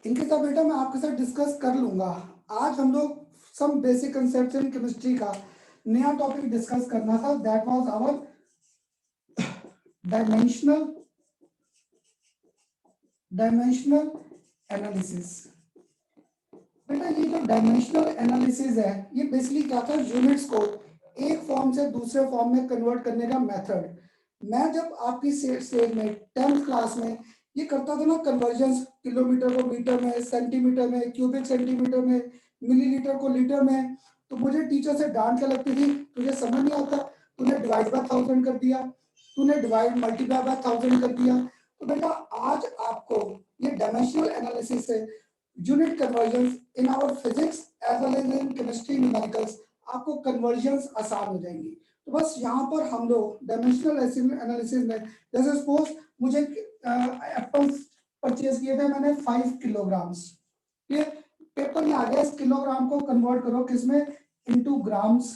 इनके साथ बेटा मैं आपके साथ डिस्कस कर लूंगा। आज हम लोग some basic concept in chemistry का नया टॉपिक डिस्कस करना था, that was our dimensional analysis. बेटा ये जो डायमेंशनल एनालिसिस है ये बेसिकली क्या था, यूनिट्स को एक फॉर्म से दूसरे फॉर्म में कन्वर्ट करने का मेथड। मैं जब आपकी स्टेज में 10th क्लास में ये करता था ना कन्वर्जन, किलोमीटर को मीटर में, सेंटीमीटर में, क्यूबिक सेंटीमीटर में, मिलीलीटर को लीटर में, तो मुझे टीचर से डांट के लगती थी, तुझे समझ नहीं आता, तूने डिवाइड बाय 1000 कर दिया, तूने डिवाइड मल्टीप्लाई बाय 1000 कर दिया। तो बेटा आज आपको ये डायमेंशनल एनालिसिस से unit conversion in our physics as well as in chemistry numericals, आपको कन्वर्जन आसान हो जाएंगी। तो बस यहाँ पर हम लोग डायमेंशनल एनालिसिस में, जैसे सपोज मुझे एप्पल्स परचेज किए थे मैंने 5 किलोग्राम्स, ये पेपर में आ गया, इस किलोग्राम को कन्वर्ट करो किसमें, इनटू ग्राम्स,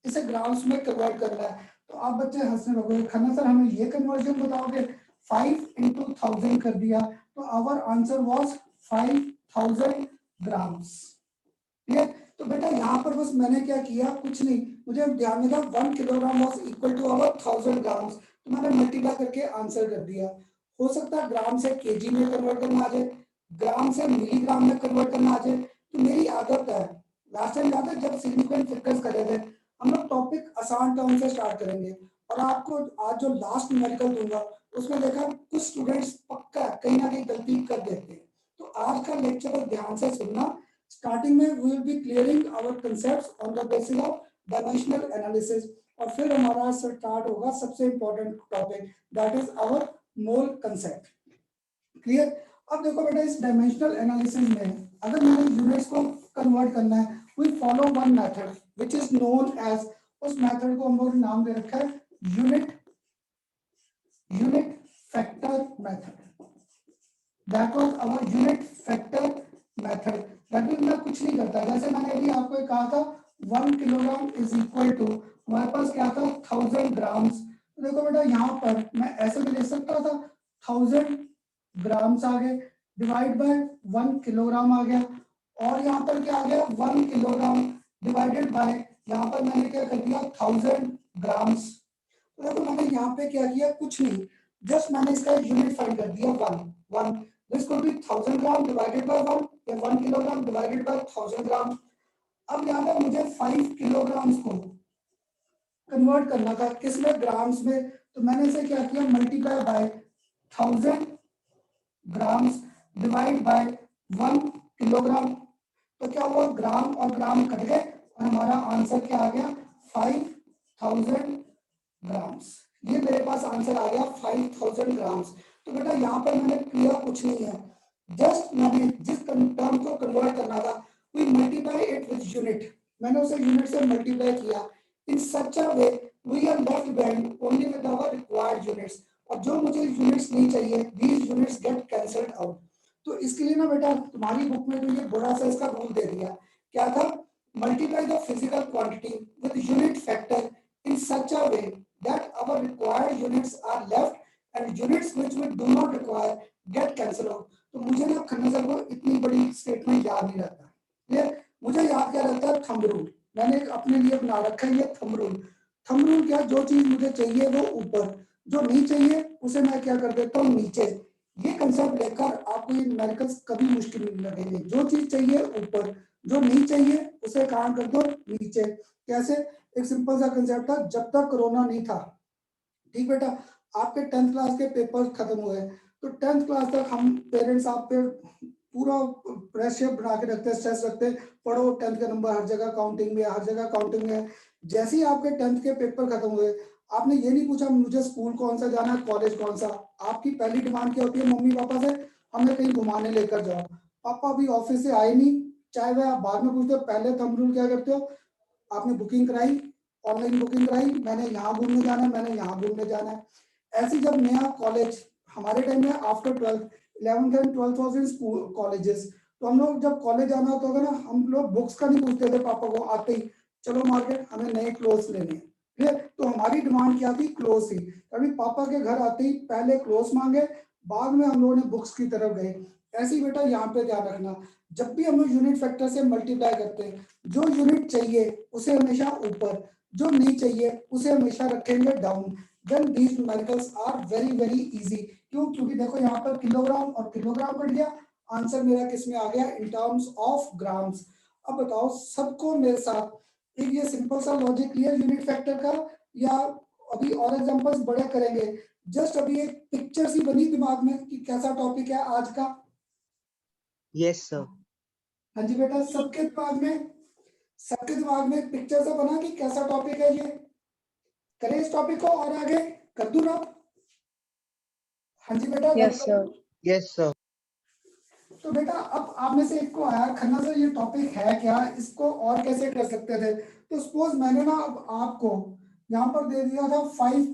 इसे ग्राम्स में कन्वर्ट करना है। तो आप बच्चे हंसने लगोगे, खन्ना सर हमें ये कन्वर्जन बताओगे, 5 into 1000 कर दिया, तो आवर आंसर वाज 5000 ग्राम्स। ठीक है, तो बेटा यहाँ पर बस मैंने क्या किया, कुछ नहीं, मुझे ध्यान में था 1 kilogram was equal to our 1000 grams, तो मैंने मल्टीप्लाई करके आंसर कर दिया। हो सकता है ग्राम से केजी में कन्वर्ट करना आ जाए, ग्राम से मिलीग्राम में कन्वर्ट करना आ जाए। तो मेरी आदत है, लास्ट टाइम याद है जब सिग्निफिकेंट फिगर्स कर रहे थे, हम लोग टॉपिक आसान टर्म से स्टार्ट करेंगे, और आपको आज जो लास्ट न्यूमेरिकल दूंगा उसमें देखा कुछ स्टूडेंट्स पक्का कहीं ना कहीं गलती कर देते हैं। तो आज का लेक्चर ध्यान से सुनना। स्टार्टिंग में we will be clearing our concepts on the basis of dimensional analysis, और फिर हमारा स्टार्ट होगा सबसे important topic, that is our mole concept. Clear. अब देखो बेटा इस डायमेंशनल एनालिसिस में अगर मैंने यूनिट्स को कन्वर्ट करना है, we follow one method which is known as, उस मेथड को हम लोग नाम दे रखा है unit factor method. That was our unit factor method. That mean मैं कुछ नहीं करता, जैसे मैंने अभी आपको कहा था 1 किलोग्राम इज इक्वल टू, हमारे पास क्या था 1000 ग्राम्स। तो देखो बेटा यहाँ पर मैं ऐसे भी लिख सकता था 1000 ग्राम्स आ गए, डिवाइड बाय 1 किलोग्राम आ गया, और यहाँ पर क्या आ गया 1 किलोग्राम डिवाइडेड बाय, यहाँ पर मैंने क्या कर दिया 1000 ग्राम्स। तो देखो मैंने यहाँ पे क्या किया, कुछ नहीं, जस्ट मैंने इसका यूनिट फाइंड कर दिया 1 this could B 1000 gram divided by 1 या 1 किलोग्राम डिवाइडेड बाय 1000 ग्राम। अब यहाँ पे मुझे 5 किलोग्राम्स को कन्वर्ट करना था किसमें, ग्राम्स में, तो मैंने इसे क्या किया multiply by 1000 grams divide by 1 kilogram. तो क्या हुआ, ग्राम और ग्राम कट गए और हमारा आंसर क्या आ गया 5000 ग्राम्स। ये मेरे पास आंसर आ गया 5000 ग्राम्स। तो बेटा यहाँ पर मैंने किया कुछ नहीं है, जस्ट मैंने जिस टर्म को कन्वर्ट करना था we multiply it with unit, मैंने उसे यूनिट से मल्टीप्लाई किया in such a way we are left behind only with our required units, और जो मुझे यूनिट्स नहीं चाहिए these units get cancelled out. तो इसके लिए ना बेटा तुम्हारी बुक में तो ये बड़ा सा इसका रूल दे दिया, क्या था, multiply the physical quantity with unit factor in such a way that our required units are left and units which we do not require get cancelled out। तो मुझे ना खन्ना सर को इतनी बड़ी स्टेटमेंट याद नहीं रहता, क्लियर, मुझे याद क्या रहता है थंब रूल, मैंने अपने लिए बना रखा है ये थंब रूल। थंब रूल क्या, जो चीज मुझे चाहिए वो ऊपर, जो नहीं चाहिए उसे मैं क्या कर देता हूँ नीचे। ये कंसेप्ट लेकर आपको ये न्यूमेरिकल्स कभी मुश्किल नहीं लगेंगे, जो चीज चाहिए ऊपर, जो नहीं चाहिए उसे कहाँ कर दो नीचे। कैसे, एक सिंपल सा कंसेप्ट था, जब तक कोरोना नहीं था, ठीक बेटा, आपके 10th क्लास के पेपर खत्म हुए, तो 10th क्लास तक हम पेरेंट्स आप पे पूरा प्रेशर बना के रखते, स्ट्रेस रखते, पढ़ो 10th के नंबर हर जगह काउंटिंग में, हर जगह काउंटिंग में। जैसे ही आपके 10th के पेपर खत्म हुए, आपने ये नहीं पूछा मुझे स्कूल कौन सा जाना है, कॉलेज कौन सा, आपकी पहली डिमांड क्या होती है मम्मी पापा से, हमें कहीं घुमाने लेकर जाओ। पापा अभी ऑफिस से आए नहीं, चाहे वह आप बाद में पूछते हो, पहले थंब रूल क्या करते हो, आपने बुकिंग कराई, ऑनलाइन बुकिंग कराई, मैंने यहाँ घूमने जाना है, मैंने यहाँ घूमने जाना है। ऐसे जब नया कॉलेज, हमारे टाइम में after 12th 11th and 12th was in school colleges, तो हम लोग जब कॉलेज जाना होता था ना, हम लोग बुक्स का नहीं पूछते थे पापा को, आते ही चलो मार्केट हमें नए क्लोथ्स लेने हैं, ठीक है, तो हमारी डिमांड क्या थी, क्लोथ्स ही। अभी पापा के घर आते ही पहले क्लोथ्स मांगे, बाद में हम लोगों ने बुक्स की तरफ गए। ऐसे ही बेटा यहाँ पे ध्यान रखना, जब भी हम लोग यूनिट फैक्टर से मल्टीप्लाई करते हैं, जो यूनिट चाहिए उसे हमेशा ऊपर, जो नहीं चाहिए उसे हमेशा रखेंगे down. Then these numericals are very very easy. क्यों? क्योंकि देखो यहाँ पर किलोग्राम और किलोग्राम कट गया, आंसर मेरा किस में आ गया? इन टर्म्स ऑफ ग्राम्स। अब बताओ सबको मेरे साथ एक ये सिंपल सा लॉजिक क्लियर यूनिट फैक्टर का, या अभी और एग्जांपल्स बड़े करेंगे? जस्ट अभी एक पिक्चर सी बनी दिमाग में कि कैसा टॉपिक है आज का? Yes sir. हाँ जी बेटा, सबके दिमाग में एक पिक्चर सा बना कि कैसा टॉपिक है ये? करें इस टॉपिक को और आगे कर दूं ना? हाँ जी बेटा, यस सर। Yes sir. तो बेटा अब आप में से एक को आया खन्ना सर ये टॉपिक है क्या, इसको और कैसे कर सकते थे? तो सपोज मैंने ना अब आपको यहाँ पर दे दिया था 5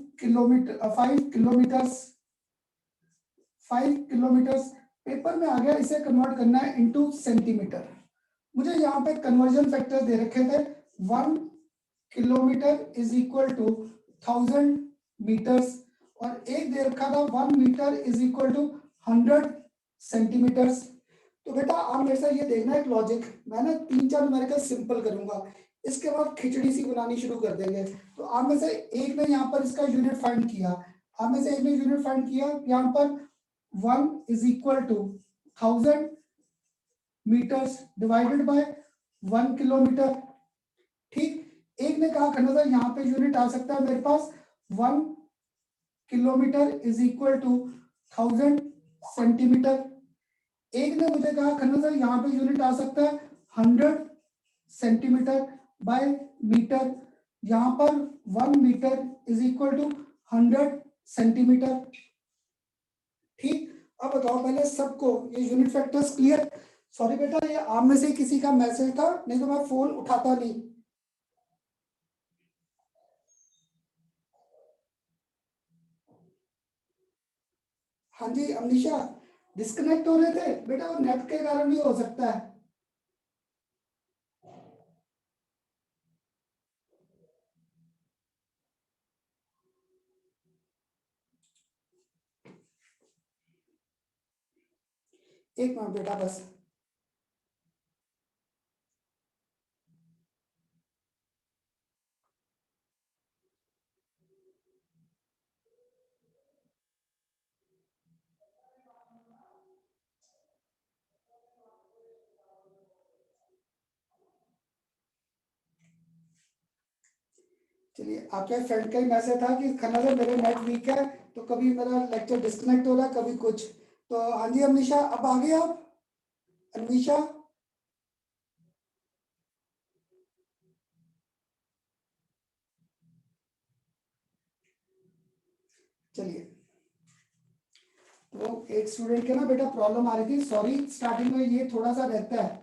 किलोमीटर्स, पेपर में आ गया इसे कन्वर्ट करना है इनटू सेंटीमीटर। मुझे यहाँ पे कन्वर्जन फैक्टर दे रखे थे 1 kilometre is equal to 1000 metres, और एक दे रखा था 1 metre is equal to 100 centimetres. तो बेटा आप मेरे साथ ये देखना एक लॉजिक, मैं ना 3-4 न्यूमेरिकल सिंपल करूंगा, इसके बाद खिचड़ी सी बनानी शुरू कर देंगे। तो आप में से एक ने यहाँ पर इसका यूनिट फाइंड किया, आप में से एक ने यूनिट फाइंड किया यहाँ पर 1 is equal to 1000 metres divided by 1 kilometre. ठीक, एक ने कहा खन्ना सर यहाँ पे यूनिट आ सकता है मेरे पास 1 kilometre is equal to 1000 centimetre. एक ने मुझे कहा खन्ना सर यहाँ पे यूनिट आ सकता है 100 सेंटीमीटर बाय मीटर, यहाँ पर 1 metre is equal to 100 centimetre. ठीक, अब बताओ पहले सबको ये यूनिट फैक्टर्स क्लियर? सॉरी बेटा ये आप में से किसी का मैसेज था, नहीं तो मैं फोन उठाता नहीं। हाँ जी अमनीशा, डिस्कनेक्ट हो रहे थे बेटा, वो नेट के कारण भी हो सकता है। एक मिनट बेटा बस। चलिए, आपके फ्रेंड का ही मैसेज था कि खन्ना सर मेरे नेट वीक है, तो कभी मेरा लेक्चर डिस्कनेक्ट हो रहा है कभी कुछ। तो हाँ जी अमनीशा, अब आ गए आप? अमनीशा चलिए, तो एक स्टूडेंट के ना बेटा प्रॉब्लम आ रही थी, सॉरी स्टार्टिंग में ये थोड़ा सा रहता है।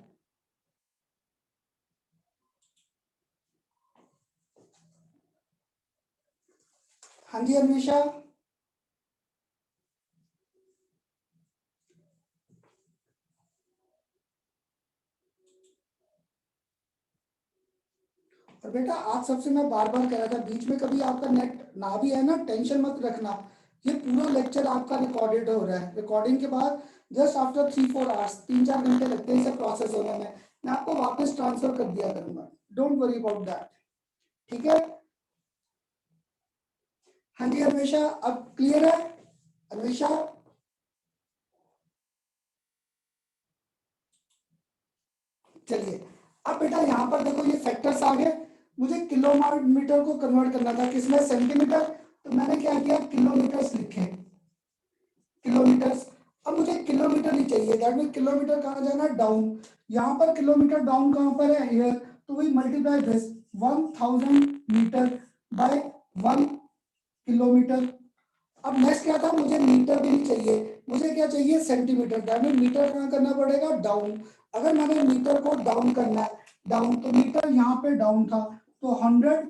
हाँ जी अमनीशा, और बेटा आज सबसे मैं बार बार कह रहा था, बीच में कभी आपका नेट ना भी है ना, टेंशन मत रखना, ये पूरा लेक्चर आपका रिकॉर्डेड हो रहा है। रिकॉर्डिंग के बाद जस्ट आफ्टर 3-4 आवर्स, 3-4 घंटे लगते हैं इसे प्रोसेस होने में, मैं आपको वापस ट्रांसफर कर दिया करूंगा, डोंट वरी अबाउट दैट। ठीक है? हाँ जी हमेशा, अब क्लियर है हमेशा? चलिए, अब बेटा यहाँ पर देखो ये फैक्टर्स आ गए, मुझे किलोमीटर को कन्वर्ट करना था किसमें? सेंटीमीटर। तो मैंने क्या किया, किलोमीटर्स लिखे, किलोमीटर्स। अब मुझे किलोमीटर ही चाहिए, दैट मीन किलोमीटर कहाँ जाना है? डाउन। यहाँ पर किलोमीटर डाउन कहाँ पर है? हियर। तो we multiply this 1000 metre by 1 kilometre. अब नेक्स्ट क्या था, मुझे मीटर भी नहीं चाहिए, मुझे क्या चाहिए? सेंटीमीटर। दैट मीन मीटर कहाँ करना पड़ेगा? डाउन। अगर मैंने मीटर को डाउन करना है, डाउन, तो मीटर यहाँ पे डाउन था, तो 100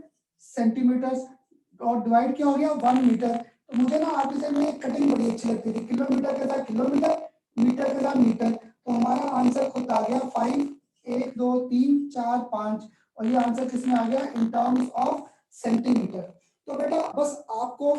सेंटीमीटर और डिवाइड क्या हो गया? 1 मीटर। तो मुझे ना आर्टिफिशियल में एक कटिंग बड़ी अच्छी लगती थी, किलोमीटर के साथ किलोमीटर, मीटर के साथ मीटर। तो हमारा आंसर खुद आ गया 5, 1 2 3 4 5, और ये आंसर किसमें आ गया? इन टर्म्स ऑफ सेंटीमीटर। तो बेटा बस आपको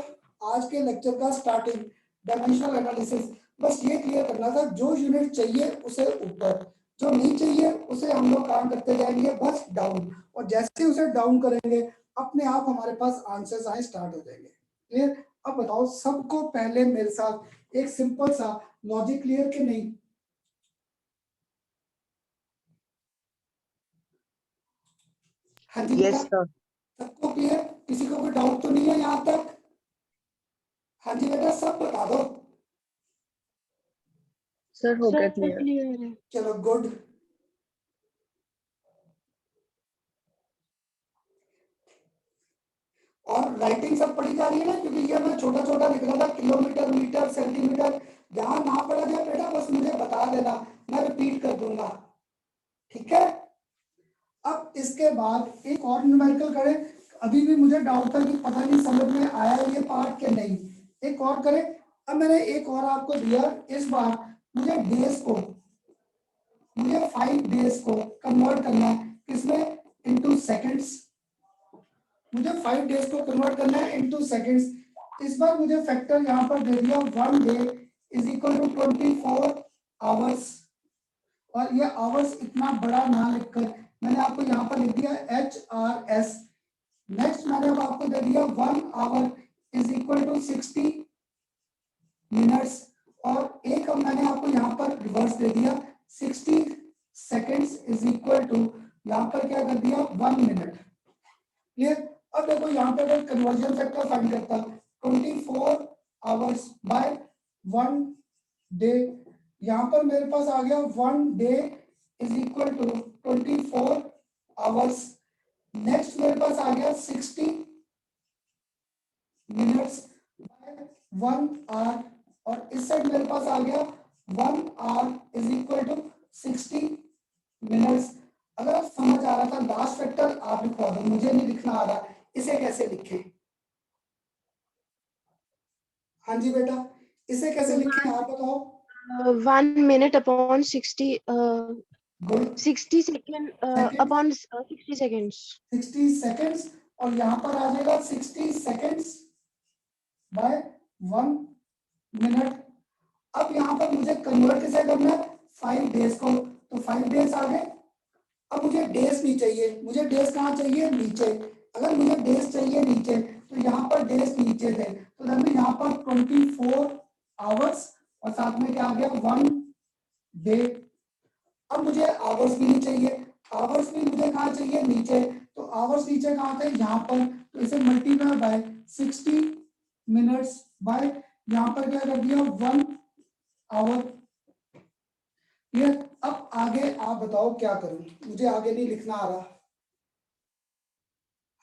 आज के लेक्चर का स्टार्टिंग डायमेंशनल एनालिसिस, बस ये क्लियर करना था, जो यूनिट चाहिए उसे ऊपर, जो नहीं चाहिए उसे हम लोग काम करते जाएंगे बस डाउन, और जैसे उसे डाउन करेंगे अपने आप हमारे पास आंसर्स आए स्टार्ट हो जाएंगे। क्लियर? अब बताओ सबको पहले मेरे साथ एक सिंपल सा लॉजिक क्लियर कि नहीं? हाँ जी बेटा, Yes, sir. सबको क्लियर? किसी को कोई डाउट तो नहीं है यहाँ तक? हाँ जी बेटा, सब बता दो। सर हो गया सर क्लियर। क्लियर है। चलो गुड। और राइटिंग सब पढ़ी जा रही है ना, क्योंकि ये मैं छोटा छोटा लिख रहा था, किलोमीटर, मीटर, सेंटीमीटर, जहां ना पढ़ा जाए बेटा बस मुझे बता देना, मैं रिपीट कर दूंगा। ठीक है? अब इसके बाद एक और न्यूमेरिकल करें। अभी भी मुझे डाउट था कि पता नहीं समझ में आया ये पार्ट के नहीं, एक और करें। अब मैंने एक और आपको दिया, इस बार मुझे डेज को, मुझे 5 डेज को कन्वर्ट करना है किसमें? Into seconds. मुझे 5 डेज को कन्वर्ट करना है इनटू सेकंड्स। इस बार मुझे फैक्टर यहाँ पर दे दिया 1 day is equal to 24 hours, और ये आवर्स इतना बड़ा ना लिखकर मैंने आपको यहाँ पर लिख दिया HRS। नेक्स्ट मैंने अब आपको दे दिया 1 hour is equal to 60 minutes, और एक अब मैंने आपको यहाँ पर रिवर्स दे दिया 60 सेकेंड्स इज इक्वल टू, यहाँ पर क्या कर दिया 1 मिनट। क्लियर? अब देखो यहाँ पे अगर कन्वर्जन फैक्टर फाइंड करता 24 आवर्स बाय 1 डे, यहाँ पर मेरे पास आ गया 1 day is equal to 24 hours. Next मेरे पास आ गया 60 मिनट्स बाय 1 आवर, और इस साइड मेरे पास आ गया 1 hour is equal to 60 minutes. अगर आप समझ आ रहा था लास्ट फैक्टर आप लिखवा दो, मुझे नहीं लिखना आ रहा, इसे कैसे लिखें? हाँ जी बेटा, इसे कैसे लिखें आप बताओ? 1 minute upon 60 good. 60 second upon 60 seconds. 60 seconds, और यहाँ पर आ जाएगा 60 सेकेंड्स बाय 1 मिनट। अब यहाँ पर मुझे कन्वर्ट कैसे करना है? 5 डेज को, तो 5 डेज आ गए। अब मुझे डेज नहीं चाहिए, मुझे डेज कहाँ चाहिए? नीचे। अगर मुझे डेज चाहिए नीचे तो यहाँ पर डेज नीचे थे, तो मैं यहाँ पर 24 आवर्स और साथ में क्या आ गया 1 डे। अब मुझे आवर्स भी नहीं चाहिए, आवर्स भी मुझे कहाँ चाहिए? नीचे। तो आवर्स नीचे कहाँ थे? यहाँ पर, तो इसे मल्टीप्लाई बाय 60 मिनट्स बाय यहाँ पर क्या कर दिया 1 आवर। ये अब आगे आप बताओ क्या करूं, मुझे आगे नहीं लिखना आ रहा।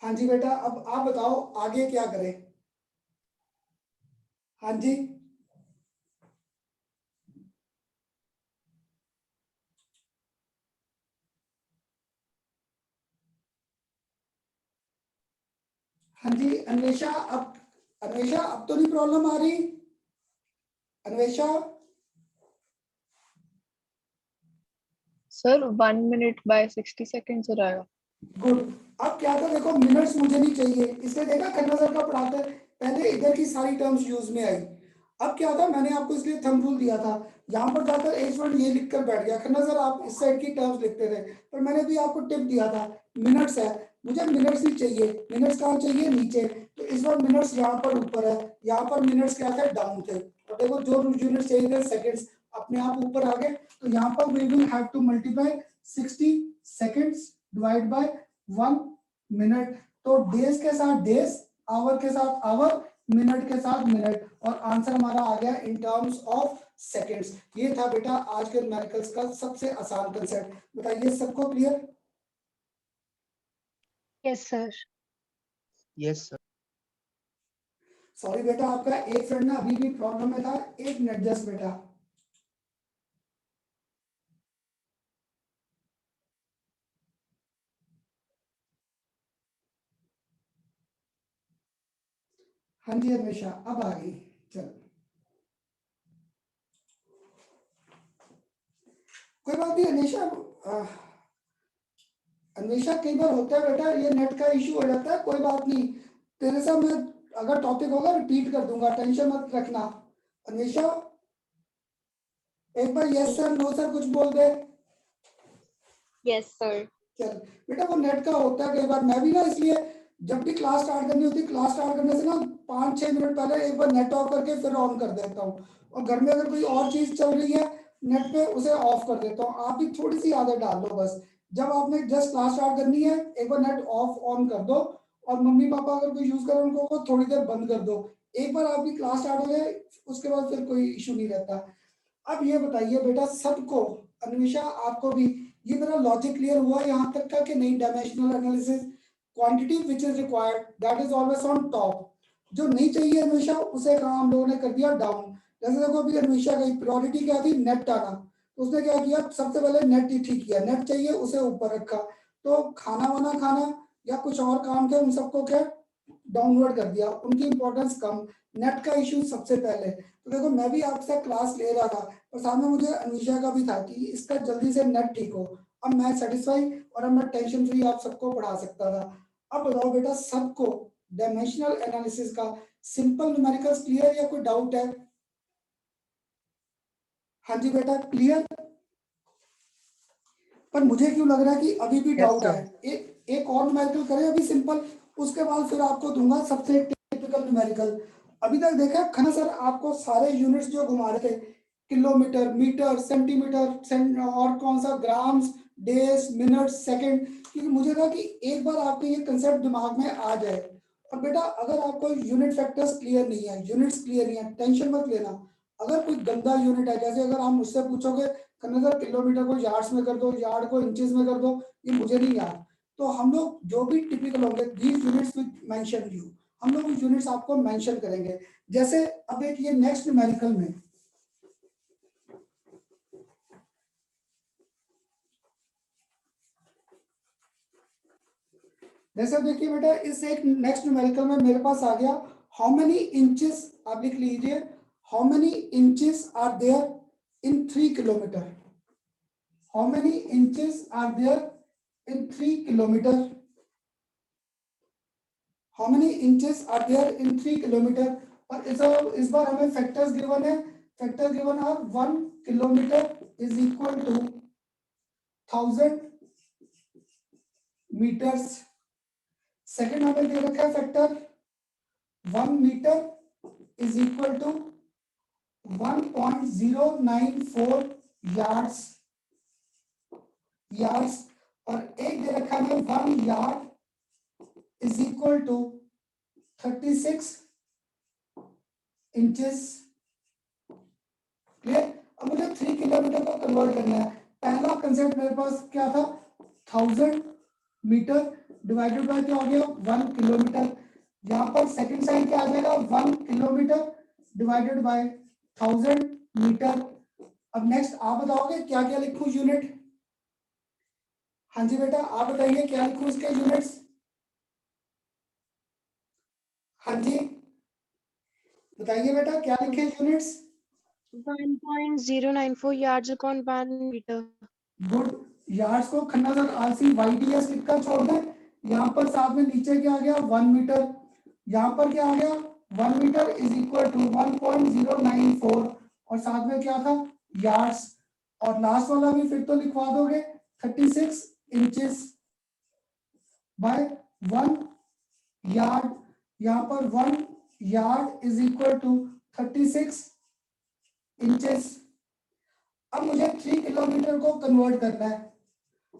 हाँ जी बेटा, अब आप बताओ आगे क्या करें? हाँ जी, हाँ जी अन्वेषा, अब अन्वेषा अब तो नहीं प्रॉब्लम आ रही? Anvesha sir 1 minute by 60 seconds हो जाएगा। गुड। अब क्या था देखो, मिनट्स मुझे नहीं चाहिए, इसलिए देखा खन्ना सर का पढ़ाते पहले इधर की सारी टर्म्स यूज में आई। अब क्या था, मैंने आपको इसलिए थंब रूल दिया था, यहाँ पर जाकर H1 ये लिखकर बैठ गया खन्ना सर, आप इस साइड की टर्म्स लिखते थे, पर मैंने भी आपको टिप दिया था मिनट्स है, मुझे मिनट्स नहीं चाहिए, मिनट्स कहाँ चाहिए? नीचे। तो इस बार मिनट्स यहाँ पर ऊपर है, यहाँ पर मिनट्स क्या थे? डाउन थे, और देखो जो यूनिट चाहिए थे सेकेंड्स अपने आप ऊपर आ गए। तो यहाँ पर we will have to multiply 60 seconds divide by 1 minute. तो डेज के साथ डेज, आवर के साथ आवर, मिनट के साथ मिनट, और आंसर हमारा आ गया इन टर्म्स ऑफ सेकेंड्स। ये था बेटा आज के न्यूमेरिकल्स का सबसे आसान कंसेप्ट। बताइए सबको clear? Yes, sir. Yes, sir. Sorry बेटा, आपका एक फ्रेंड ना अभी भी प्रॉब्लम में था, 1 मिनट जस्ट बेटा। हाँ जी हमेशा अब आ गई, चलो कोई बात नहीं। अनिशा अन्वेषा कई बार होता है बेटा, ये नेट का इशू हो जाता है, कोई बात नहीं, तेरे से मैं अगर टॉपिक होगा रिपीट कर दूंगा, टेंशन मत रखना। अन्वेषा एक बार यस सर नो सर कुछ बोल दे। Yes sir. चल बेटा वो नेट का होता है कई बार, मैं भी ना इसलिए जब भी क्लास स्टार्ट करनी होती है, क्लास स्टार्ट करने से ना 5-6 मिनट पहले एक बार नेट ऑफ करके फिर ऑन कर देता हूँ, और घर में अगर कोई और चीज चल रही है नेट पे उसे ऑफ कर देता हूँ। आप भी थोड़ी सी आदत डाल लो बस, जब आपने जस्ट क्लास स्टार्ट करनी है एक बार नेट ऑफ ऑन कर दो, और मम्मी पापा अगर कोई यूज कर उनको थोड़ी देर बंद कर दो। एक बार आपकी क्लास स्टार्ट हो जाए उसके बाद फिर कोई इशू नहीं रहता। अब ये बताइए बेटा सबको, अन्वेषा आपको भी, ये मेरा लॉजिक क्लियर हुआ यहाँ तक का कि नहीं? Dimensional analysis, quantity which is required that is always on top, जो नहीं चाहिए हमेशा उसे कहा हम लोगों ने कर दिया डाउन। जैसे देखो अभी हमेशा की प्रायोरिटी क्या थी? नेट आना, तो उसने क्या किया सबसे पहले नेट ही ठीक किया, नेट चाहिए उसे ऊपर रखा। तो खाना वाना खाना या कुछ और काम थे उन सबको क्या डाउनवर्ड कर दिया, उनकी इंपॉर्टेंस कम, नेट का इशू सबसे पहले। तो देखो मैं भी आपसे क्लास ले रहा था और सामने मुझे अनीशा का भी था कि इसका जल्दी से नेट ठीक हो, अब मैं सेटिस्फाई और अब मैं टेंशन फ्री आप सबको पढ़ा सकता था। अब बताओ बेटा सबको डायमेंशनल एनालिसिस का सिंपल न्यूमेरिकल्स क्लियर या कोई डाउट है? हाँ जी बेटा क्लियर, पर मुझे क्यों लग रहा है कि अभी भी Yes, डाउट sir. है। एक और न्यूमेरिकल करें अभी सिंपल, उसके बाद फिर आपको दूंगा सबसे टिपिकल न्यूमेरिकल। अभी तक देखा खन्ना सर आपको सारे यूनिट्स जो घुमा रहे थे, किलोमीटर, मीटर, सेंटीमीटर, और कौन सा ग्राम्स, डेज, मिनट, सेकंड, क्योंकि मुझे था कि एक बार आपके ये कंसेप्ट दिमाग में आ जाए। और बेटा अगर आपको यूनिट फैक्टर्स क्लियर नहीं है, यूनिट्स क्लियर नहीं है, टेंशन मत लेना। अगर कोई गंदा यूनिट है, जैसे अगर आप मुझसे पूछोगे करना सर किलोमीटर को यार्ड्स में कर दो, यार्ड को इंचेस में कर दो, ये मुझे नहीं याद, तो हम लोग जो भी टिपिकल होंगे these units with mention you, हम लोग यूनिट्स आपको मेंशन करेंगे। जैसे अब एक ये नेक्स्ट न्यूमेरिकल में जैसे देखिए बेटा इस एक नेक्स्ट न्यूमेरिकल में मेरे पास आ गया हाउ मेनी इंचेस, आप लिख लीजिए how many inches are there in 3 kilometre, how many inches are there in 3 kilometre, how many inches are there in 3 kilometre. और इस बार हमें फैक्टर्स गिवन है, factor given are 1 kilometre is equal to 1000 metres. Second हमें दे रखा है factor 1 metre is equal to 1.094 yards, yards, और एक दे रखा है 1 yard is equal to 36 inches. Clear? अब मुझे 3 किलोमीटर को कन्वर्ट करना है। पहला कंसेप्ट मेरे पास क्या था? 1000 मीटर डिवाइडेड बाय क्या हो गया 1 किलोमीटर। यहाँ पर सेकंड साइड क्या आ जाएगा 1 किलोमीटर डिवाइडेड बाय 1000 मीटर। अब नेक्स्ट आप बताओगे क्या क्या लिखूं यूनिट? हाँ जी बेटा आप बताइए क्या लिखूं इसके यूनिट्स? हाँ जी बताइए बेटा क्या लिखे units? 1.094 yards upon 1 meter. Good. Yards को खन्ना सर आलसी YDS लिखकर छोड़ दें। यहाँ पर साथ में नीचे क्या आ गया 1 मीटर, यहाँ पर क्या आ गया 1 मीटर इज इक्वल टू 1.094, और साथ में क्या था यार्ड्स, और लास्ट वाला भी फिर तो लिखवा दोगे 36 इंचेस बाय 1 यार्ड, यहाँ पर 1 yard is equal to 36 inches. अब मुझे 3 किलोमीटर को कन्वर्ट करना है,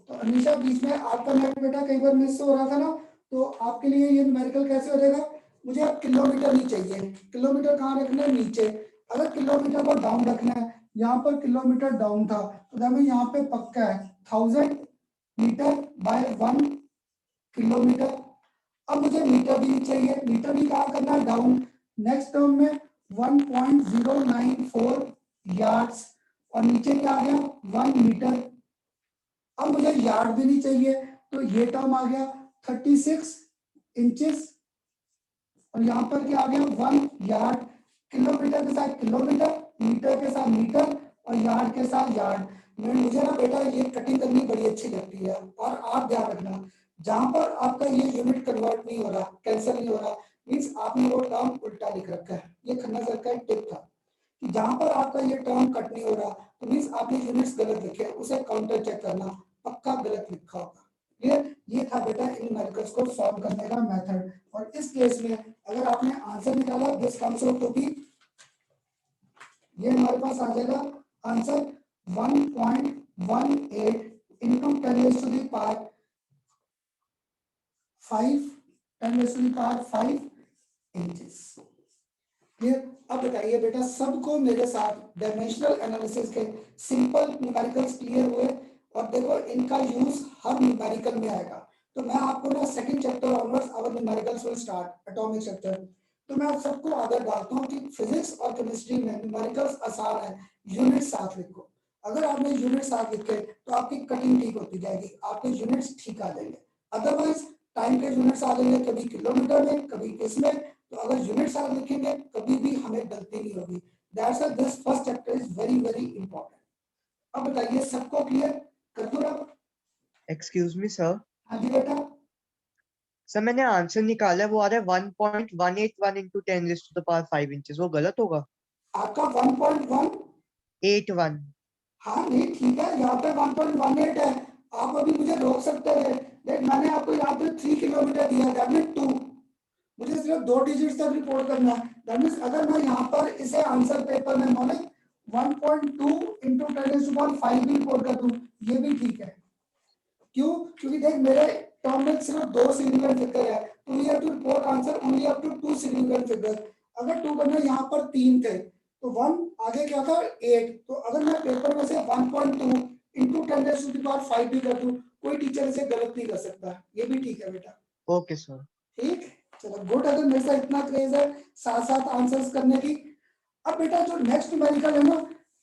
तो अनीशा बीच में आपका नेट बेटा कई बार मिस हो रहा था ना, तो आपके लिए ये न्यूमेरिकल कैसे हो जाएगा? मुझे अब किलोमीटर नहीं चाहिए, किलोमीटर कहाँ रखना है नीचे, अगर किलोमीटर को डाउन रखना है, यहाँ पर किलोमीटर डाउन था तो हमें यहाँ पे पक्का है 1000 मीटर बाय 1 किलोमीटर। अब मुझे मीटर भी नहीं चाहिए, मीटर भी कहाँ करना है डाउन, नेक्स्ट टर्म में 1.094 यार्ड्स, और नीचे क्या आ गया 1 मीटर। अब मुझे यार्ड भी नहीं चाहिए, तो ये टर्म आ गया 36 इंचेस, और यहाँ पर क्या आ गया 1 यार्ड, किलोमीटर के साथ किलोमीटर, मीटर के साथ मीटर, और यार्ड के साथ यार्ड। मुझे ना बेटा ये कटिंग करनी बड़ी अच्छी लगती है, और आप ध्यान रखना जहां पर आपका ये यूनिट कन्वर्ट नहीं हो रहा, कैंसिल नहीं हो रहा, मीन्स आपने वो टर्म उल्टा लिख रखा है। ये खन्ना सर का एक टिप था जहां पर आपका ये टर्म कट नहीं हो रहा तो मीन्स आपने यूनिट्स गलत लिखे, उसे काउंटर चेक करना, पक्का गलत लिखा होगा। क्लियर? ये था बेटा इन न्यूमेरिकल्स को सॉल्व करने का मेथड। और इस केस में अगर आपने आंसर निकाला this comes out to be, ये हमारे पास आ जाएगा answer 1.18 into 10 raised to the power 5, 10 raised to the power 5 inches। Clear? अब बताइए बेटा सबको मेरे साथ डायमेंशनल एनालिसिस के सिंपल न्यूमेरिकल्स क्लियर हुए? और देखो इनका यूज हर न्यूमेरिकल में आएगा। तो मैं आपको ना second chapter onwards our numericals will start atomic structure. तो मैं आप सबको आदत डालता हूँ कि फिजिक्स और केमिस्ट्री में न्यूमेरिकल्स आसान है, यूनिट साथ लिखो। अगर आपने यूनिट साथ लिखे तो आपकी कटिंग ठीक होती जाएगी, आपके यूनिट्स ठीक आ जाएंगे। अदरवाइज टाइम के यूनिट्स आ जाएंगे, कभी किलोमीटर में कभी इसमें। तो अगर यूनिट साथ लिखेंगे कभी भी हमें गलती नहीं होगी। That's why this first chapter is very very important. अब बताइए सबको क्लियर कर दूं अब? एक्सक्यूज मी सर, हाँ जी बेटा। सर मैंने आंसर निकाला है, वो आ रहा है 1.181 into 10 raised to the power 5 inches, वो गलत होगा? आपका 1.1, 81। हाँ नहीं ठीक है, यहाँ पे 1.18 है। आप अभी मुझे रोक सकते हैं, देख मैंने आपको यहाँ पे 3 किलोमीटर दिया, दैट मीन 2। मुझे सिर्फ 2 डिजिट्स तक रिपोर्ट करना है। दैट मींस अगर मैं यहाँ पर इसे आंसर पेपर में माने 1.2 into 10 raised to power 5 भी रिपोर्ट कर दूं, ये भी ठीक है। क्यों? क्योंकि देख मेरे टर्म में सिर्फ 2 सिग्निफिकेंट फिगर है, तो we have to report answer only up to 2 significant figure. अगर 2 करना यहाँ पर 3 थे तो 1 आगे क्या था 8। तो अगर मैं पेपर में से 1.2 into 10 raised to the power 5 भी कर दूं, कोई टीचर इसे गलत नहीं कर सकता। ये भी ठीक है बेटा। Okay sir. ठीक, चलो गुड। अगर मेरे साथ इतना क्रेज है साथ साथ आंसर्स करने की। अब बेटा जो नेक्स्ट न्यूमेरिकल है ना,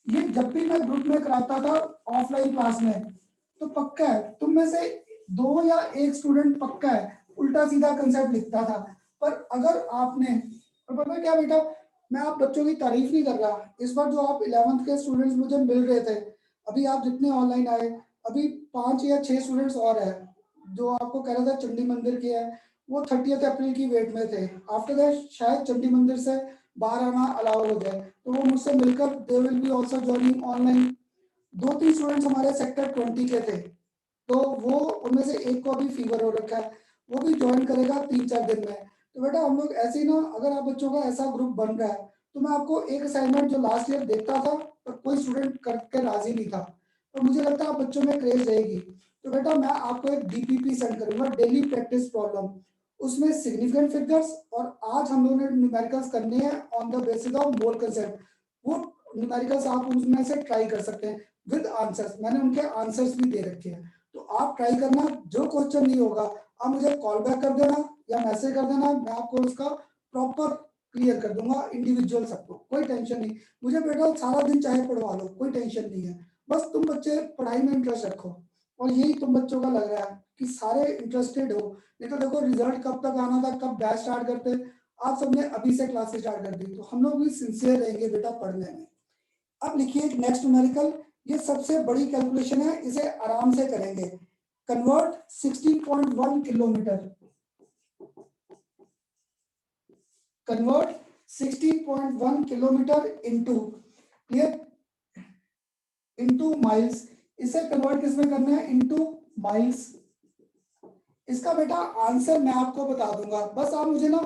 ये जब भी मैं ग्रुप में कराता था ऑफलाइन क्लास में, तो पक्का है तुम में से 2 या 1 स्टूडेंट पक्का है उल्टा सीधा कंसेप्ट लिखता था। पर अगर आपने, और पता है क्या बेटा, मैं आप बच्चों की तारीफ नहीं कर रहा, इस बार जो आप 11th के स्टूडेंट्स मुझे मिल रहे थे, अभी आप जितने ऑनलाइन आए, अभी 5 या 6 स्टूडेंट्स और है जो आपको कह रहा था चंडी मंदिर के है, वो 30 अप्रैल की वेट में थे। आफ्टर दैट शायद चंडी मंदिर से बाहर आना अलाउ हो जाए, तो वो मुझसे मिलकर they will be also joining online. 2-3 students हमारे सेक्टर 20 के थे, तो वो उनमें से एक को अभी फीवर हो रखा है, वो भी ज्वाइन करेगा 3-4 दिन में। तो बेटा हम लोग ऐसे ही ना, अगर आप बच्चों का ऐसा ग्रुप बन रहा है, तो मैं आपको एक असाइनमेंट जो लास्ट ईयर देखता था पर कोई स्टूडेंट करके राजी नहीं था, तो मुझे लगता है आप बच्चों में क्रेज रहेगी। तो बेटा मैं आपको एक डीपीपी सेंड करूंगा, डेली प्रैक्टिस प्रॉब्लम, उसमें सिग्निफिकेंट फिगर्स, और आज हम लोगों ने न्यूमेरिकल्स करने हैं on the basis of mole concept. वो न्यूमेरिकल्स आप उसमें से ट्राई कर सकते हैं विद आंसर्स, मैंने उनके आंसर्स भी दे रखे हैं। तो आप ट्राई करना, जो क्वेश्चन नहीं होगा आप मुझे कॉल बैक कर देना या मैसेज कर देना, मैं आपको उसका प्रॉपर क्लियर कर दूंगा इंडिविजुअल सबको, कोई टेंशन नहीं। मुझे बेटा सारा दिन चाहे पढ़वा लो, कोई टेंशन नहीं है, बस तुम बच्चे पढ़ाई में इंटरेस्ट रखो। और यही तुम बच्चों का लग रहा है कि सारे इंटरेस्टेड हो, नहीं तो देखो रिजल्ट कब तक आना था, कब बैच स्टार्ट करते, आप सबने अभी से क्लासेस स्टार्ट कर दी, तो हम लोग भी सिंसियर रहेंगे बेटा पढ़ने में। अब लिखिए नेक्स्ट न्यूमेरिकल, ये सबसे बड़ी कैलकुलेशन है, इसे आराम से करेंगे। Convert 16.1 kilometre, convert 16.1 kilometre into, clear, into miles. इसे कन्वर्ट किस में करना है? Into miles. इसका बेटा आंसर मैं आपको बता दूंगा, बस आप मुझे ना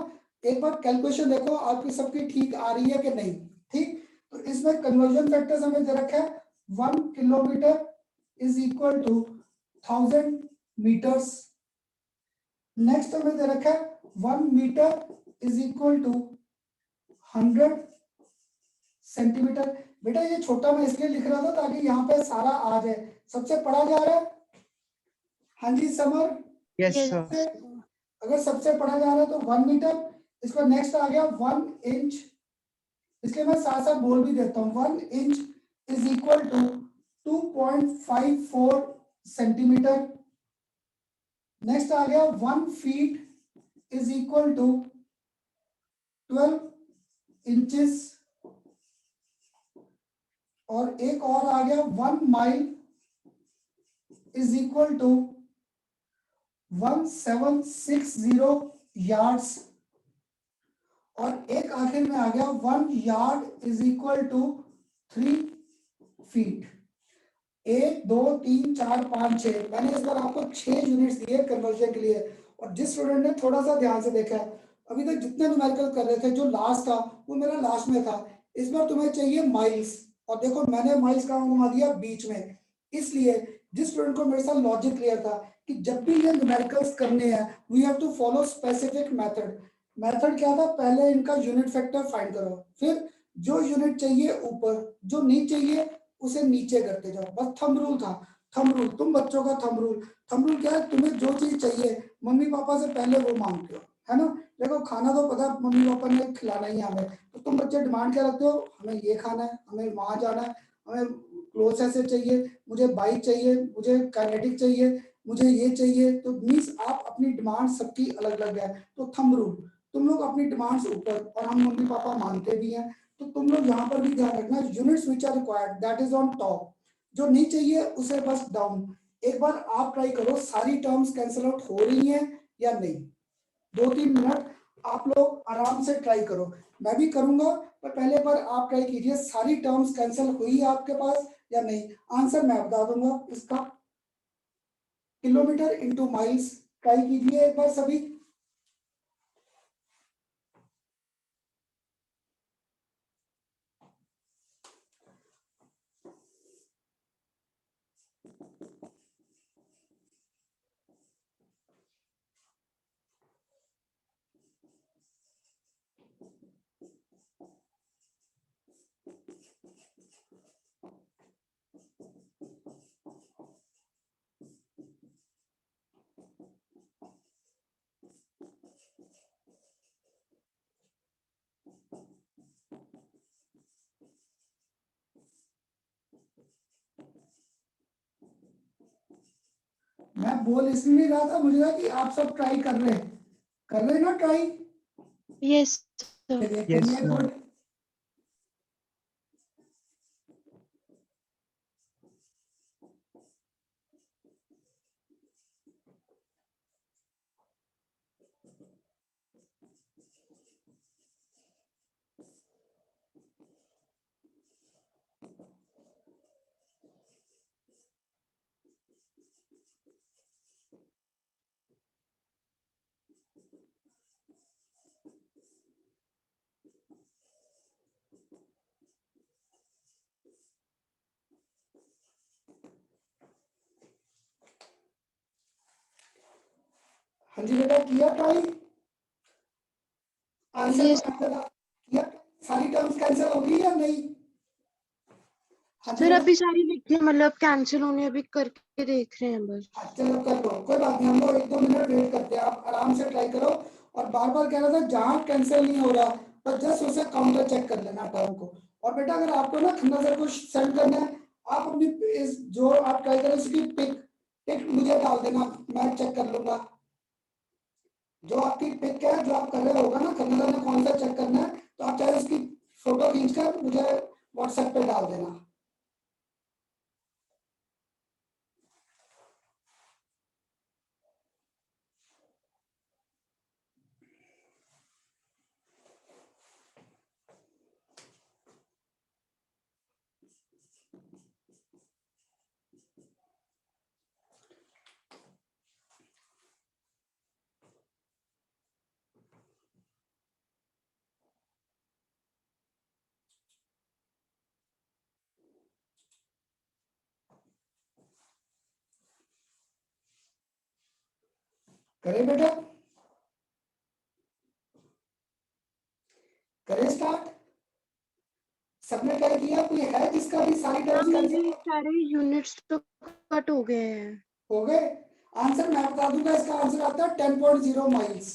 एक बार कैलकुलेशन देखो आपकी सबकी ठीक आ रही है कि नहीं। ठीक, तो इसमें कन्वर्जन फैक्टर्स हमें दे रखा है 1 kilometre is equal to 1000 metres. Next हमें दे रखा है 1 metre is equal to 100 centimetre. बेटा ये छोटा मैं इसलिए लिख रहा था ताकि यहाँ पे सारा आ जाए, सबसे पढ़ा जा रहा है। हाँ जी समर, यस Yes. सर। अगर सबसे पढ़ा जा रहा है तो 1 मीटर, इसका नेक्स्ट आ गया 1 इंच, इसलिए मैं साथ साथ बोल भी देता हूँ 1 inch is equal to 2.54 centimetre. Next आ गया 1 feet is equal to 12 inches, और एक और आ गया 1 mile is equal to 1760 yards. और एक आखिर में आ गया 1 yard is equal to 3 feet. 1 2 3 4 5 6, मैंने इस बार आपको 6 यूनिट्स दिए कन्वर्जन के लिए। और जिस स्टूडेंट ने थोड़ा सा ध्यान से देखा है, अभी तक जितने न्यूमेरिकल कर रहे थे, जो लास्ट था वो मेरा लास्ट में था। इस बार तुम्हें चाहिए माइल्स, और देखो मैंने माइल्स का घुमा दिया बीच में, इसलिए जिस स्टूडेंट को मेरे साथ लॉजिक क्लियर था कि जब भी ये न्यूमेरिकल्स करने हैं we have to follow specific method. Method क्या था, पहले इनका यूनिट फैक्टर फाइंड करो, फिर जो यूनिट चाहिए ऊपर, जो नहीं चाहिए उसे नीचे करते जाओ, बस थंब रूल था। थंब रूल, तुम बच्चों का थंब रूल। थंब रूल क्या है, तुम्हें जो चीज चाहिए मम्मी पापा से पहले वो मांगते हो, है ना। देखो खाना तो पता मम्मी पापा ने खिलाना ही है हमें, तो तुम बच्चे डिमांड क्या रखते हो, हमें ये खाना है, हमें वहां जाना है, हमें क्लोथ्स ऐसे चाहिए, मुझे बाइक चाहिए, मुझे काइनेटिक चाहिए, मुझे ये चाहिए। तो मीन्स आप अपनी डिमांड सबकी अलग अलग है। तो थंब रूल, तुम लोग अपनी डिमांड्स ऊपर और हम मम्मी पापा मानते भी हैं, तो तुम लोग यहाँ पर भी ध्यान रखना, units which are required that is on top, जो नहीं चाहिए उसे बस डाउन। एक बार आप ट्राई करो, सारी टर्म्स कैंसिल आउट हो रही हैं या नहीं, 2-3 मिनट आप लोग आराम से ट्राई करो, मैं भी करूंगा, पर पहले एक बार आप ट्राई कीजिए, सारी टर्म्स कैंसिल हुई है आपके पास या नहीं। आंसर मैं बता दूंगा इसका, किलोमीटर इंटू माइल्स। ट्राई कीजिए एक बार सभी। मैं बोल इसलिए नहीं रहा था, मुझे लगा कि आप सब ट्राई कर रहे हैं ना try. Yes, sir. Yes, sir. Good. हाँ जी बेटा, किया ट्राई, आंसर Yes, किया, सारी टर्म्स कैंसिल होगी या नहीं। हाँ जी सर बेटा, अभी सारी लिखने मतलब कैंसिल होने अभी करके देख रहे हैं बस। चलो कर लो, कोई बात नहीं, हम लोग 1-2 मिनट वेट करते हैं, आप आराम से ट्राई करो। और बार बार कह रहा था जहां कैंसिल नहीं हो रहा बस जस्ट उसे काउंटर चेक कर लेना टर्म को। और बेटा अगर आपको ना नजर को सेंड करना है, आप अपनी इस जो आप ट्राई करें उसकी पिक पिक मुझे डाल देना, मैं चेक कर लूंगा। जो आपकी पिक है, जो आप कर रहे होगा ना, खन्ना में कौन सा चेक करना है, तो आप चाहे उसकी फोटो खींचकर मुझे व्हाट्सएप पे डाल देना। करें बेटा, करें स्टार्ट। सबने ट्राई किया, कोई है जिसका भी सारी हाँ टर्म्स कैंसिल मेरे सारे यूनिट्स तो कट हो गए हैं। हो गए। आंसर मैं बता दूंगा, इसका आंसर आता है 10.0 माइल्स।